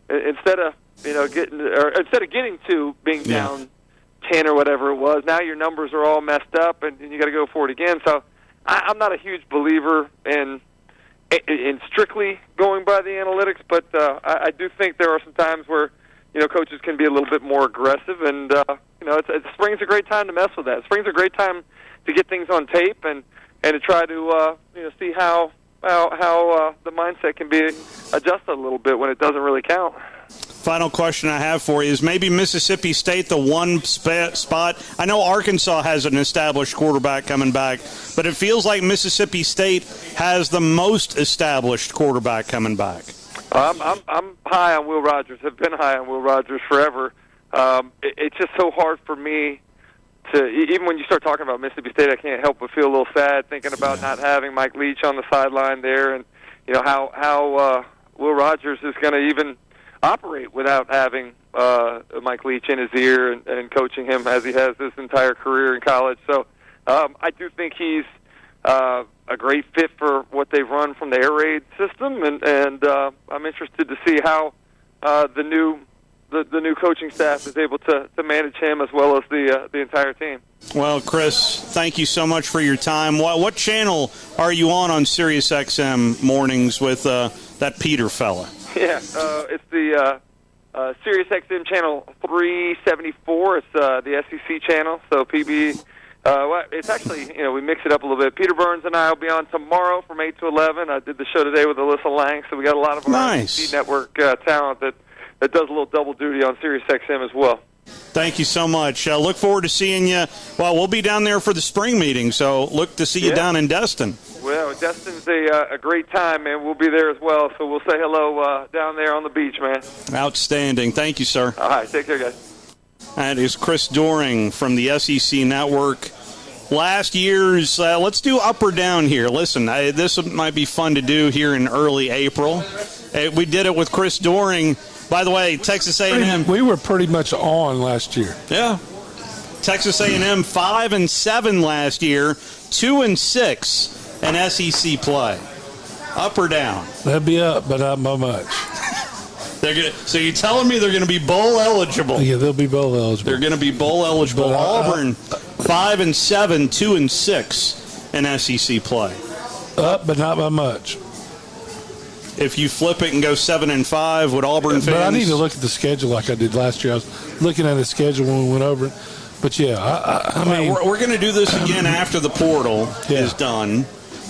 instead of getting 2, being down 10 or whatever it was. Now your numbers are all messed up, and you got to go for it again. So I'm not a huge believer in strictly going by the analytics, but I do think there are some times where coaches can be a little bit more aggressive, and spring's a great time to mess with that. Spring's a great time to get things on tape and to try to see how the mindset can be adjusted a little bit when it doesn't really count. Final question I have for you is maybe Mississippi State the one spot. I know Arkansas has an established quarterback coming back, but it feels like Mississippi State has the most established quarterback coming back. I'm high on Will Rogers. Have been high on Will Rogers forever. It's just so hard for me to, even when you start talking about Mississippi State, I can't help but feel a little sad thinking about not having Mike Leach on the sideline there, and how Will Rogers is going to even operate without having Mike Leach in his ear and coaching him as he has his entire career in college. So I do think he's a great fit for what they've run from the air raid system, and I'm interested to see how the new coaching staff is able to manage him as well as the entire team. Well, Chris, thank you so much for your time. What channel are you on Sirius XM mornings with that Peter fella? Yeah, it's the Sirius XM channel 374. It's the SEC channel, so PB. It's actually, we mix it up a little bit. Peter Burns and I will be on tomorrow from 8 to 11. I did the show today with Alyssa Lang, so we got a lot of our SEC network talent that does a little double duty on Sirius XM as well. Thank you so much. Look forward to seeing you. Well, we'll be down there for the spring meeting, so look to see you down in Destin. Well, Destin's a great time, man. We'll be there as well, so we'll say hello down there on the beach, man. Outstanding. Thank you, sir. All right, take care, guys. That is Chris Doering from the SEC Network. Last year's, let's do up or down here. Listen, this might be fun to do here in early April. We did it with Chris Doering. By the way, Texas A&M. We were pretty much on last year. Yeah. Texas A&M 5-7 last year, 2-6 in SEC play. Up or down? They'll be up, but not by much. So you're telling me they're going to be bowl eligible? Yeah, they'll be bowl eligible. They're going to be bowl eligible. But Auburn 5-7, 2-6 in SEC play. Up, but not by much. if you flip it and go 7-5, would Auburn fans? But I need to look at the schedule like I did last year. I was looking at the schedule when we went over it. But yeah, I mean, we're going to do this again after the portal is done,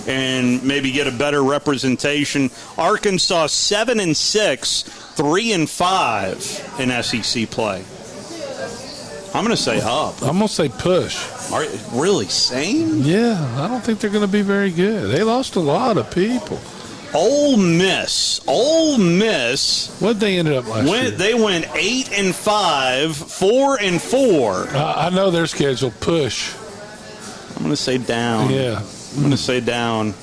and maybe get a better representation. Arkansas 7-6, 3-5 in SEC play. I'm going to say up. I'm going to say push. Are you really saying? Yeah, I don't think they're going to be very good. They lost a lot of people. Ole Miss. What'd they ended up last year? They went 8-5, 4-4. I know their schedule. Push. I'm going to say down. Yeah. I'm going to say down.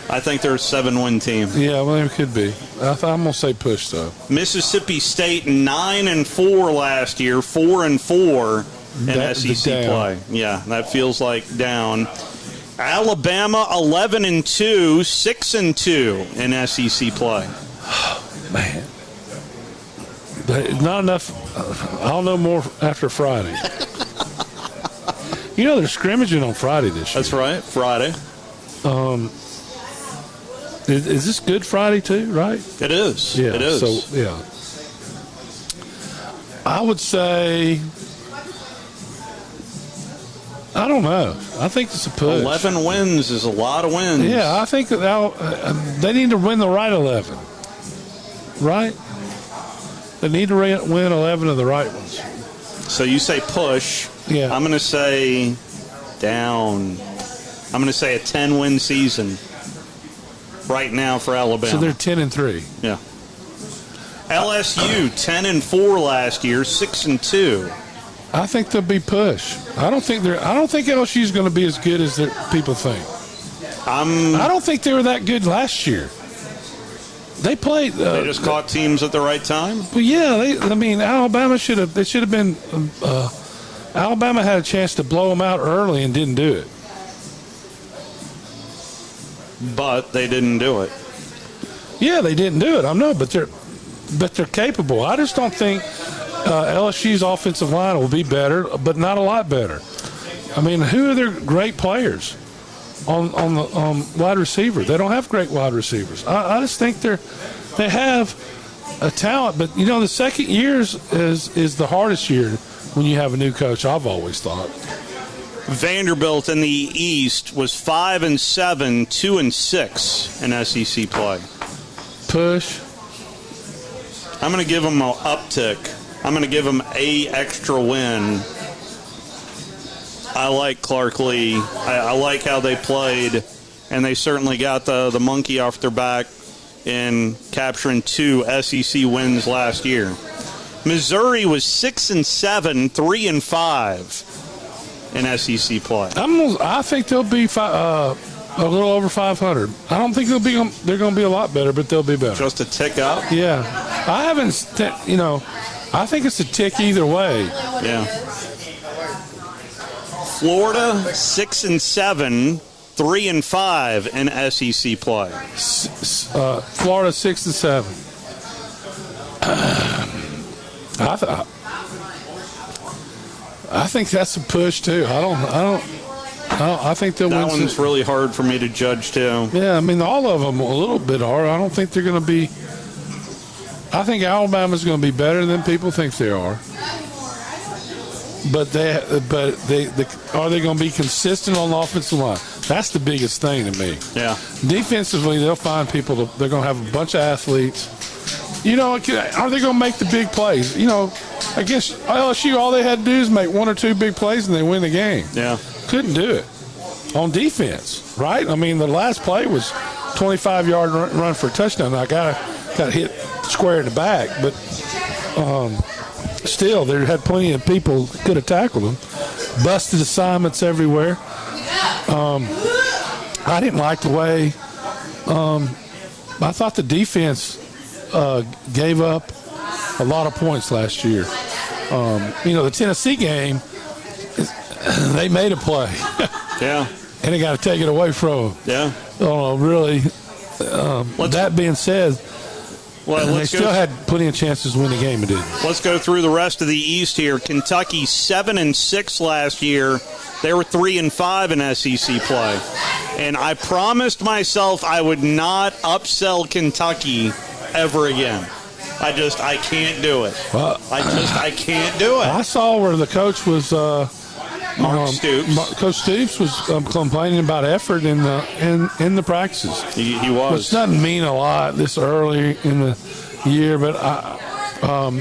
I think they're a 7-win team. Yeah, well, it could be. I'm going to say push, though. Mississippi State 9-4 last year, 4-4 in SEC play. Yeah, that feels like down. Alabama 11-2, 6-2 in SEC play. Man, but not enough. I'll know more after Friday. You know they're scrimmaging on Friday this year. That's right, Friday. Is this Good Friday too? Right? It is. Yeah. It is. So yeah, I would say. I don't know. I think it's a push. 11 wins is a lot of wins. Yeah, I think they need to win the right 11. Right? They need to win 11 of the right ones. So you say push. Yeah. I'm going to say down. I'm going to say a 10-win season right now for Alabama. So they're 10-3. Yeah. LSU 10-4 last year, 6-2. I think they'll be push. I don't think LSU is going to be as good as people think. I don't think they were that good last year. They played. They just caught teams at the right time. Well, yeah. Alabama should have. They should have been. Alabama had a chance to blow them out early and didn't do it. But they didn't do it. Yeah, they didn't do it. I know, but they're capable. I just don't think LSU's offensive line will be better, but not a lot better. I mean, who are their great players on the wide receiver? They don't have great wide receivers. I just think they have a talent, but the second year is the hardest year when you have a new coach. I've always thought. Vanderbilt in the East was 5-7, 2-6 in SEC play. Push. I'm going to give them an uptick. I'm going to give them a extra win. I like Clark Lee. I like how they played, and they certainly got the monkey off their back in capturing 2 SEC wins last year. Missouri was 6-7, 3-5 in SEC play. I think they'll be a little over 500. I don't think they're going to be a lot better, but they'll be better. Just a tick up? Yeah. I haven't, I think it's a tick either way. Yeah. Florida 6-7, 3-5 in SEC play. Florida 6-7. I think that's a push too. I think they'll win. That one's really hard for me to judge too. Yeah, I mean all of them a little bit are. I don't think they're going to be. I think Alabama's going to be better than people think they are. But are they going to be consistent on the offensive line? That's the biggest thing to me. Yeah. Defensively, they'll find people. They're going to have a bunch of athletes. Are they going to make the big plays? I guess LSU, all they had to do is make 1 or 2 big plays and they win the game. Yeah. Couldn't do it on defense, right? I mean, the last play was 25-yard run for a touchdown. I got hit square in the back, but still, they had plenty of people that could have tackled them. Busted assignments everywhere. I didn't like the way I thought the defense gave up a lot of points last year. The Tennessee game, they made a play. Yeah. And they got to take it away from them. Yeah. Really. That being said, they still had plenty of chances to win the game and didn't. Let's go through the rest of the East here. Kentucky 7-6 last year. They were 3-5 in SEC play. And I promised myself I would not upsell Kentucky ever again. I can't do it. Well, I can't do it. I saw where the coach was. Mark Stoops. Coach Stoops was complaining about effort in the practices. He was. Which doesn't mean a lot this early in the year, but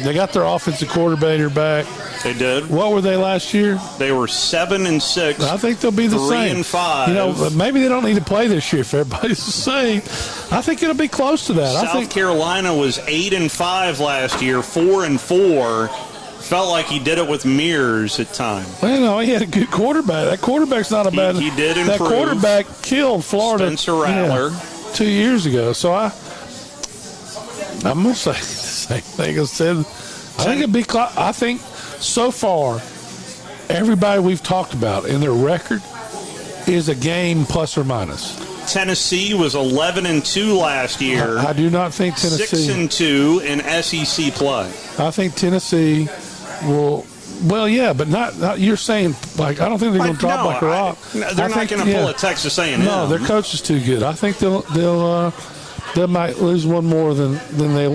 they got their offensive coordinator back. They did. What were they last year? They were 7-6. I think they'll be the same. 3-5. You know, maybe they don't need to play this year if everybody's the same. I think it'll be close to that. South Carolina was 8-5 last year, 4-4. Felt like he did it with mirrors at times. Well, no, he had a good quarterback. That quarterback's not a bad. He did improve. That quarterback killed Florida. Spencer Rattler. 2 years ago. So I'm gonna say the same thing I said. I think it'd be. I think so far, everybody we've talked about in their record is a game plus or minus. Tennessee was 11-2 last year. I do not think Tennessee 6-2 in SEC play. I think Tennessee will. Well, yeah, but not you're saying, like, I don't think they're going to drop like a rock. They're not going to pull a Texas A&M. No, their coach is too good. I think they might lose one more than they.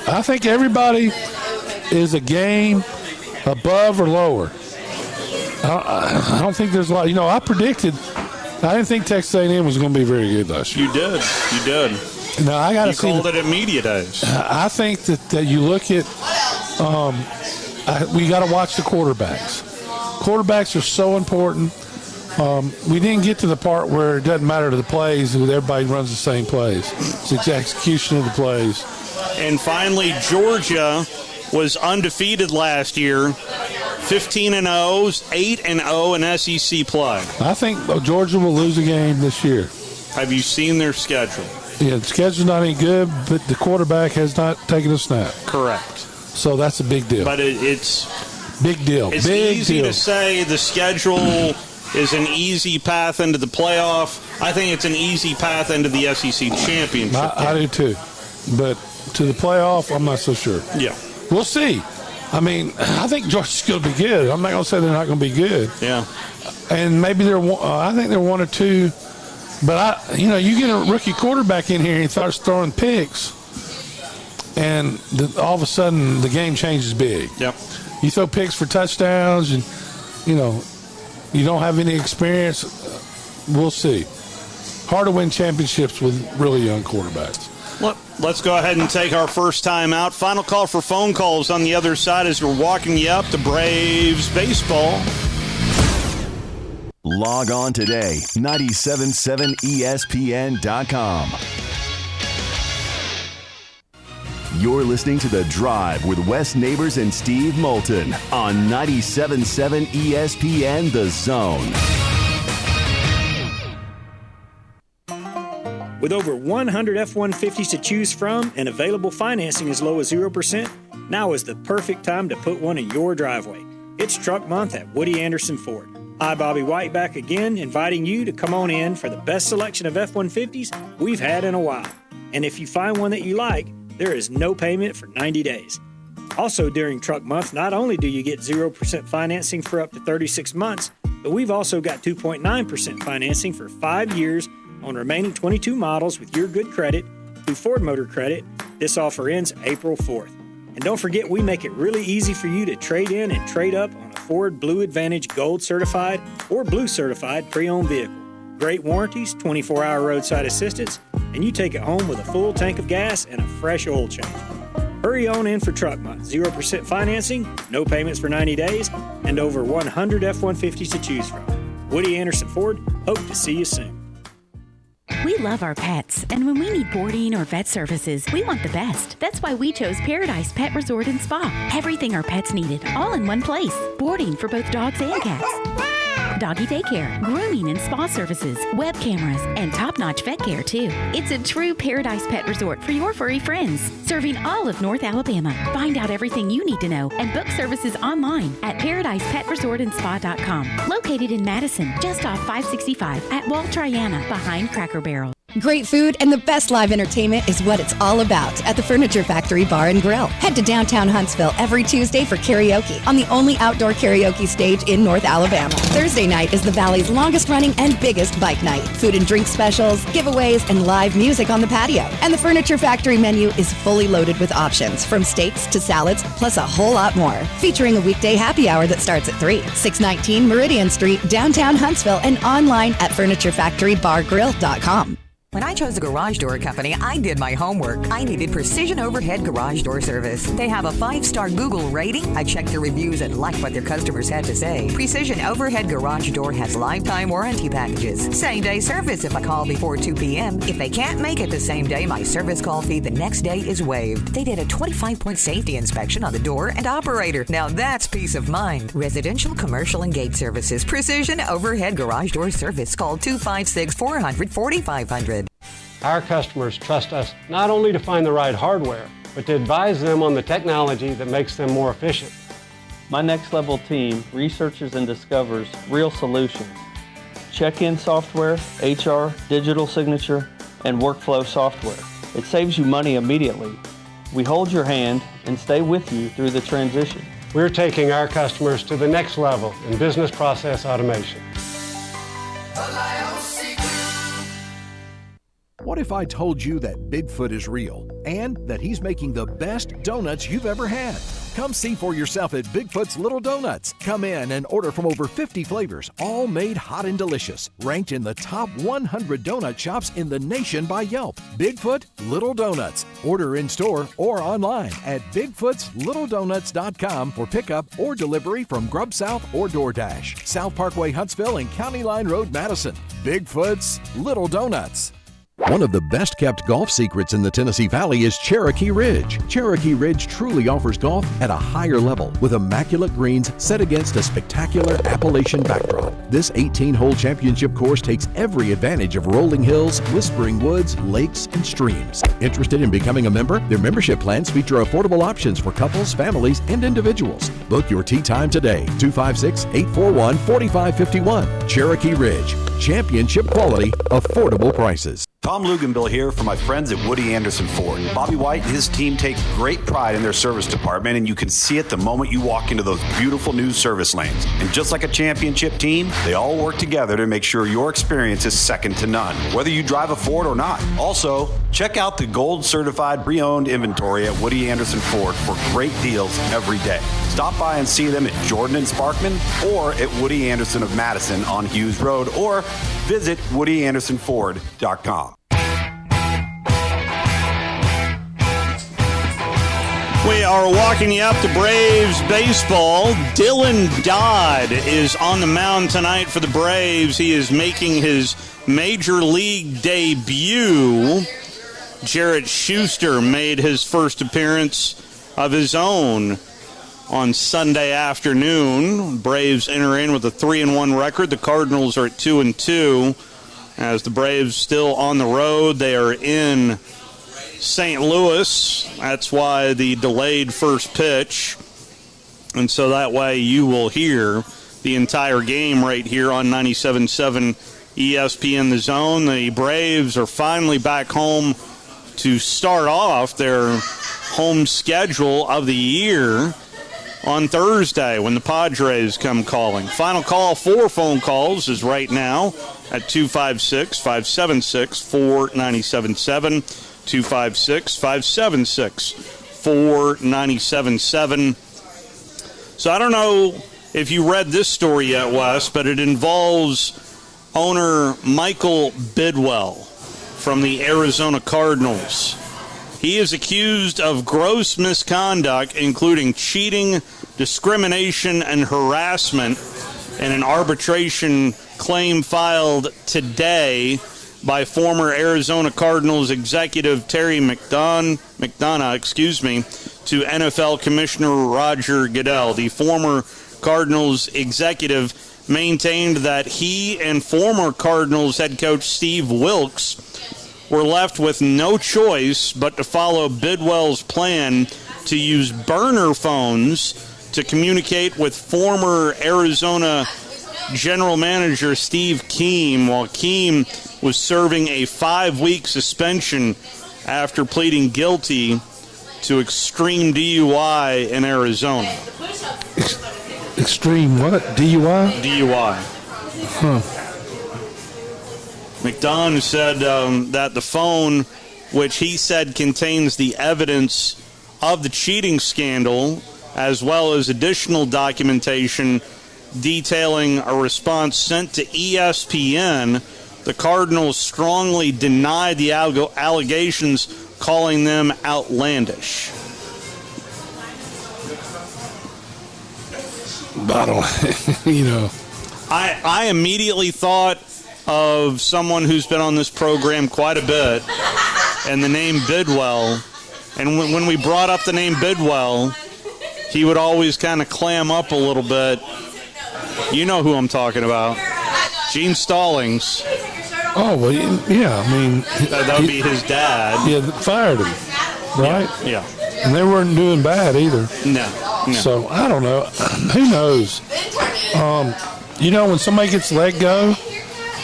I think everybody is a game above or lower. I don't think there's a lot. You know, I didn't think Texas A&M was going to be very good last year. You did. No, I got to see. You called it at media days. I think that you look at. We got to watch the quarterbacks. Quarterbacks are so important. We didn't get to the part where it doesn't matter to the plays. Everybody runs the same plays. It's the execution of the plays. And finally, Georgia was undefeated last year. 15-0, 8-0 in SEC play. I think Georgia will lose a game this year. Have you seen their schedule? Yeah, the schedule's not any good, but the quarterback has not taken a snap. Correct. So that's a big deal. But it's big deal. It's easy to say the schedule is an easy path into the playoff. I think it's an easy path into the SEC championship. I do too. But to the playoff, I'm not so sure. Yeah. We'll see. I mean, I think Georgia's going to be good. I'm not going to say they're not going to be good. Yeah. And maybe I think they're 1 or 2. But, you get a rookie quarterback in here and he starts throwing picks, and all of a sudden the game changes big. Yep. You throw picks for touchdowns and, you don't have any experience. We'll see. Hard to win championships with really young quarterbacks. Let's go ahead and take our first time out. Final call for phone calls on the other side as we're walking you up to Braves baseball. Log on today, 977ESPN.com. You're listening to The Drive with Wes Neighbors and Steve Moulton on 97.7 ESPN The Zone. With over 100 F-150s to choose from and available financing as low as 0%, now is the perfect time to put one in your driveway. It's Truck Month at Woody Anderson Ford. Hi, Bobby White back again, inviting you to come on in for the best selection of F-150s we've had in a while. And if you find one that you like, there is no payment for 90 days. Also, during Truck Month, not only do you get 0% financing for up to 36 months, but we've also got 2.9% financing for 5 years on remaining 22 models with your good credit through Ford Motor Credit. This offer ends April 4th. And don't forget, we make it really easy for you to trade in and trade up on a Ford Blue Advantage Gold Certified or Blue Certified pre-owned vehicle. Great warranties, 24-hour roadside assistance, and you take it home with a full tank of gas and a fresh oil change. Hurry on in for Truck Month. 0% financing, no payments for 90 days, and over 100 F-150s to choose from. Woody Anderson Ford, hope to see you soon. We love our pets, and when we need boarding or vet services, we want the best. That's why we chose Paradise Pet Resort and Spa. Everything our pets needed, all in one place. Boarding for both dogs and cats. Doggy daycare, grooming and spa services, web cameras, and top-notch vet care, too. It's a true Paradise Pet Resort for your furry friends, serving all of North Alabama. Find out everything you need to know and book services online at ParadisePetResortAndSpa.com. Located in Madison, just off 565 at Wall Triana, behind Cracker Barrel. Great food and the best live entertainment is what it's all about at the Furniture Factory Bar and Grill. Head to downtown Huntsville every Tuesday for karaoke on the only outdoor karaoke stage in North Alabama. Thursday night is the Valley's longest running and biggest bike night. Food and drink specials, giveaways, and live music on the patio. And the Furniture Factory menu is fully loaded with options from steaks to salads, plus a whole lot more. Featuring a weekday happy hour that starts at 3. 619 Meridian Street, downtown Huntsville, and online at FurnitureFactoryBarGrill.com. When I chose a garage door company, I did my homework. I needed Precision Overhead Garage Door Service. They have a 5-star Google rating. I checked their reviews and liked what their customers had to say. Precision Overhead Garage Door has lifetime warranty packages. Same-day service if I call before 2 p.m. If they can't make it the same day, my service call fee the next day is waived. They did a 25-point safety inspection on the door and operator. Now that's peace of mind. Residential, commercial, and gate services. Precision Overhead Garage Door Service. Call 256-400-4500. Our customers trust us not only to find the right hardware, but to advise them on the technology that makes them more efficient. My Next Level team researches and discovers real solutions. Check-in software, HR, digital signature, and workflow software. It saves you money immediately. We hold your hand and stay with you through the transition. We're taking our customers to the next level in business process automation. What if I told you that Bigfoot is real and that he's making the best donuts you've ever had? Come see for yourself at Bigfoot's Little Donuts. Come in and order from over 50 flavors, all made hot and delicious. Ranked in the top 100 donut shops in the nation by Yelp. Bigfoot Little Donuts. Order in store or online at bigfootslittledonuts.com for pickup or delivery from Grub South or DoorDash. South Parkway, Huntsville, and County Line Road, Madison. Bigfoot's Little Donuts. One of the best-kept golf secrets in the Tennessee Valley is Cherokee Ridge. Cherokee Ridge truly offers golf at a higher level with immaculate greens set against a spectacular Appalachian backdrop. This 18-hole championship course takes every advantage of rolling hills, whispering woods, lakes, and streams. Interested in becoming a member? Their membership plans feature affordable options for couples, families, and individuals. Book your tee time today, 256-841-4551. Cherokee Ridge. Championship quality, affordable prices. Tom Luganville here for my friends at Woody Anderson Ford. Bobby White and his team take great pride in their service department, and you can see it the moment you walk into those beautiful new service lanes. And just like a championship team, they all work together to make sure your experience is second to none, whether you drive a Ford or not. Also, check out the gold certified pre-owned inventory at Woody Anderson Ford for great deals every day. Stop by and see them at Jordan and Sparkman or at Woody Anderson of Madison on Hughes Road, or visit WoodyAndersonFord.com. We are walking you up to Braves baseball. Dylan Dodd is on the mound tonight for the Braves. He is making his major league debut. Jarrett Schuster made his first appearance of his own on Sunday afternoon. Braves enter in with a 3-1 record. The Cardinals are at 2-2. As the Braves still on the road, they are in St. Louis. That's why the delayed first pitch. And so that way you will hear the entire game right here on 97.7 ESPN The Zone. The Braves are finally back home to start off their home schedule of the year on Thursday when the Padres come calling. Final call for phone calls is right now at 256-576-4977. 256-576-4977. So I don't know if you read this story yet, Wes, but it involves owner Michael Bidwell from the Arizona Cardinals. He is accused of gross misconduct, including cheating, discrimination, and harassment in an arbitration claim filed today by former Arizona Cardinals executive Terry McDonough, to NFL Commissioner Roger Goodell. The former Cardinals executive maintained that he and former Cardinals head coach Steve Wilks were left with no choice but to follow Bidwell's plan to use burner phones to communicate with former Arizona general manager Steve Keem, while Keem was serving a 5-week suspension after pleading guilty to extreme DUI in Arizona. Extreme what? DUI? DUI. Huh. McDonough said that the phone, which he said contains the evidence of the cheating scandal, as well as additional documentation detailing a response sent to ESPN, the Cardinals strongly denied the allegations, calling them outlandish. I don't, I immediately thought of someone who's been on this program quite a bit, and the name Bidwell. And when we brought up the name Bidwell, he would always kind of clam up a little bit. You know who I'm talking about. Gene Stallings. Oh, well, yeah, I mean... That would be his dad. Yeah, fired him, right? Yeah. And they weren't doing bad either. No. So, I don't know. Who knows? When somebody gets let go,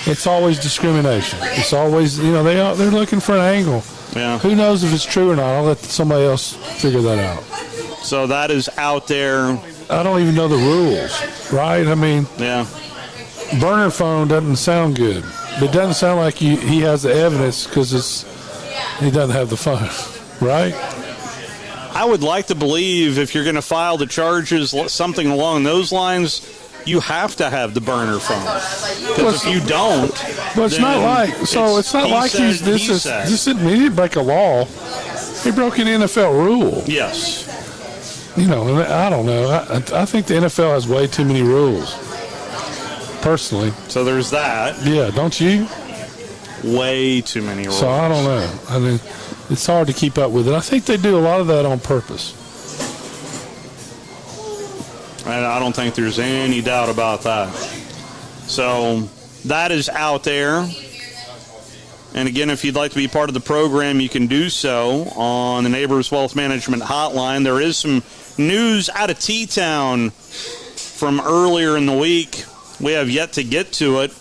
it's always discrimination. It's always, they're looking for an angle. Yeah. Who knows if it's true or not? I'll let somebody else figure that out. So that is out there. I don't even know the rules, right? I mean, yeah. Burner phone doesn't sound good. It doesn't sound like he has the evidence because he doesn't have the phone, right? I would like to believe if you're going to file the charges, something along those lines, you have to have the burner phone. Because if you don't, well, it's not like he didn't break a law. He broke an NFL rule. Yes. And I don't know. I think the NFL has way too many rules, personally. So there's that. Yeah, don't you? Way too many rules. So I don't know. I mean, it's hard to keep up with it. I think they do a lot of that on purpose. And I don't think there's any doubt about that. So that is out there. And again, if you'd like to be part of the program, you can do so on the Neighbors Wealth Management Hotline. There is some news out of T-Town from earlier in the week. We have yet to get to it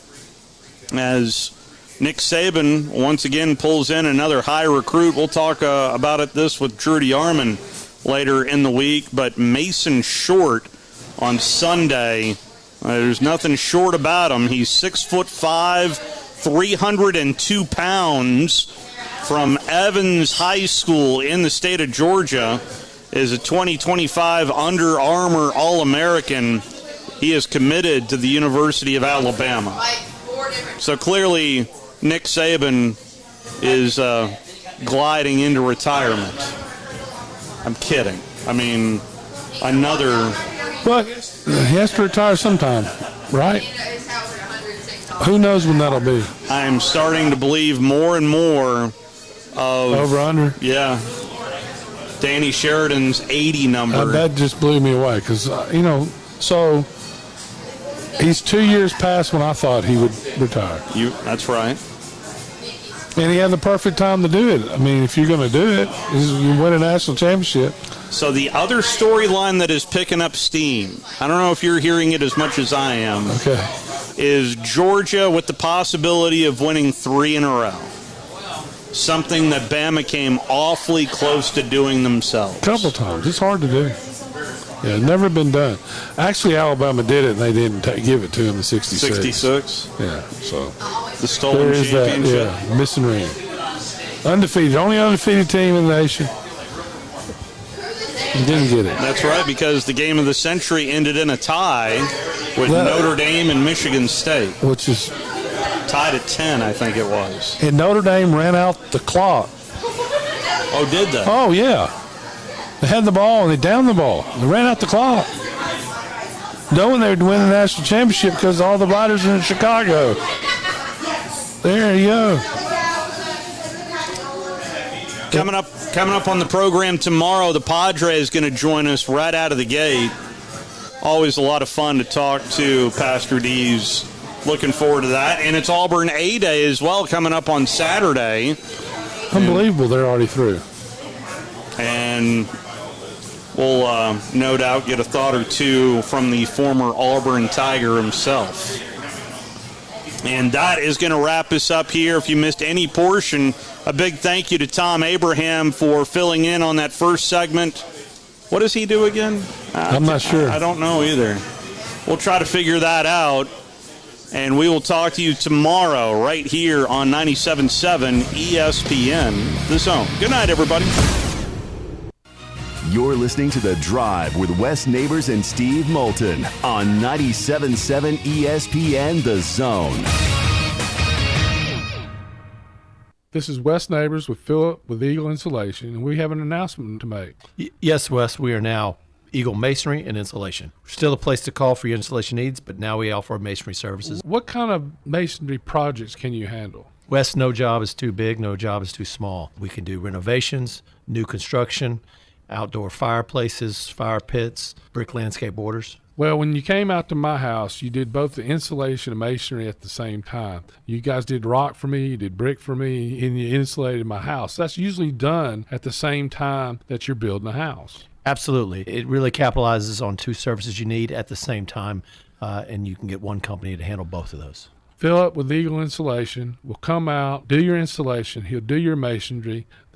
as Nick Saban once again pulls in another high recruit. We'll talk about this with Drew DeArmond later in the week. But Mason Short on Sunday, there's nothing short about him. He's 6'5", 302 pounds, from Evans High School in the state of Georgia, is a 2025 Under Armour All-American. He is committed to the University of Alabama. So clearly, Nick Saban is gliding into retirement. I'm kidding. I mean, another... But he has to retire sometime, right? Who knows when that'll be? I'm starting to believe more and more of... Over-under? Yeah. Danny Sheridan's 80 number. That just blew me away because, so he's 2 years past when I thought he would retire. That's right. And he had the perfect time to do it. I mean, if you're going to do it, you win a national championship. So the other storyline that is picking up steam, I don't know if you're hearing it as much as I am, is Georgia with the possibility of winning 3 in a row. Something that Bama came awfully close to doing themselves. A couple times. It's hard to do. Yeah, never been done. Actually, Alabama did it, and they didn't give it to him in 66. 66? Yeah, so. The stolen championship. That, yeah, missing ring. Undefeated. Only undefeated team in the nation. He didn't get it. That's right, because the game of the century ended in a tie with Notre Dame and Michigan State. Which is... tied at 10, I think it was. And Notre Dame ran out the clock. Oh, did they? Oh, yeah. They had the ball, and they downed the ball. They ran out the clock. Knowing they would win the national championship because all the riders are in Chicago. There you go. Coming up on the program tomorrow, the Padre is going to join us right out of the gate. Always a lot of fun to talk to Pastor D's. Looking forward to that. And it's Auburn A-Day as well coming up on Saturday. Unbelievable, they're already through. And we'll no doubt get a thought or two from the former Auburn Tiger himself. And that is going to wrap us up here. If you missed any portion, a big thank you to Tom Abraham for filling in on that first segment. What does he do again? I'm not sure. I don't know either. We'll try to figure that out. And we will talk to you tomorrow right here on 97.7 ESPN, The Zone. Good night, everybody. You're listening to The Drive with Wes Neighbors and Steve Moulton on 97.7 ESPN The Zone. This is Wes Neighbors with Philip with Eagle Insulation, and we have an announcement to make. Yes, Wes, we are now Eagle Masonry and Insulation. We're still a place to call for your installation needs, but now we offer masonry services. What kind of masonry projects can you handle? Wes, no job is too big, no job is too small. We can do renovations, new construction, outdoor fireplaces, fire pits, brick landscape borders. Well, when you came out to my house, you did both the insulation and masonry at the same time. You guys did rock for me, you did brick for me, and you insulated my house. That's usually done at the same time that you're building a house. Absolutely. It really capitalizes on two services you need at the same time, and you can get one company to handle both of those. Philip with Eagle Insulation will come out, do your installation. He'll do your masonry.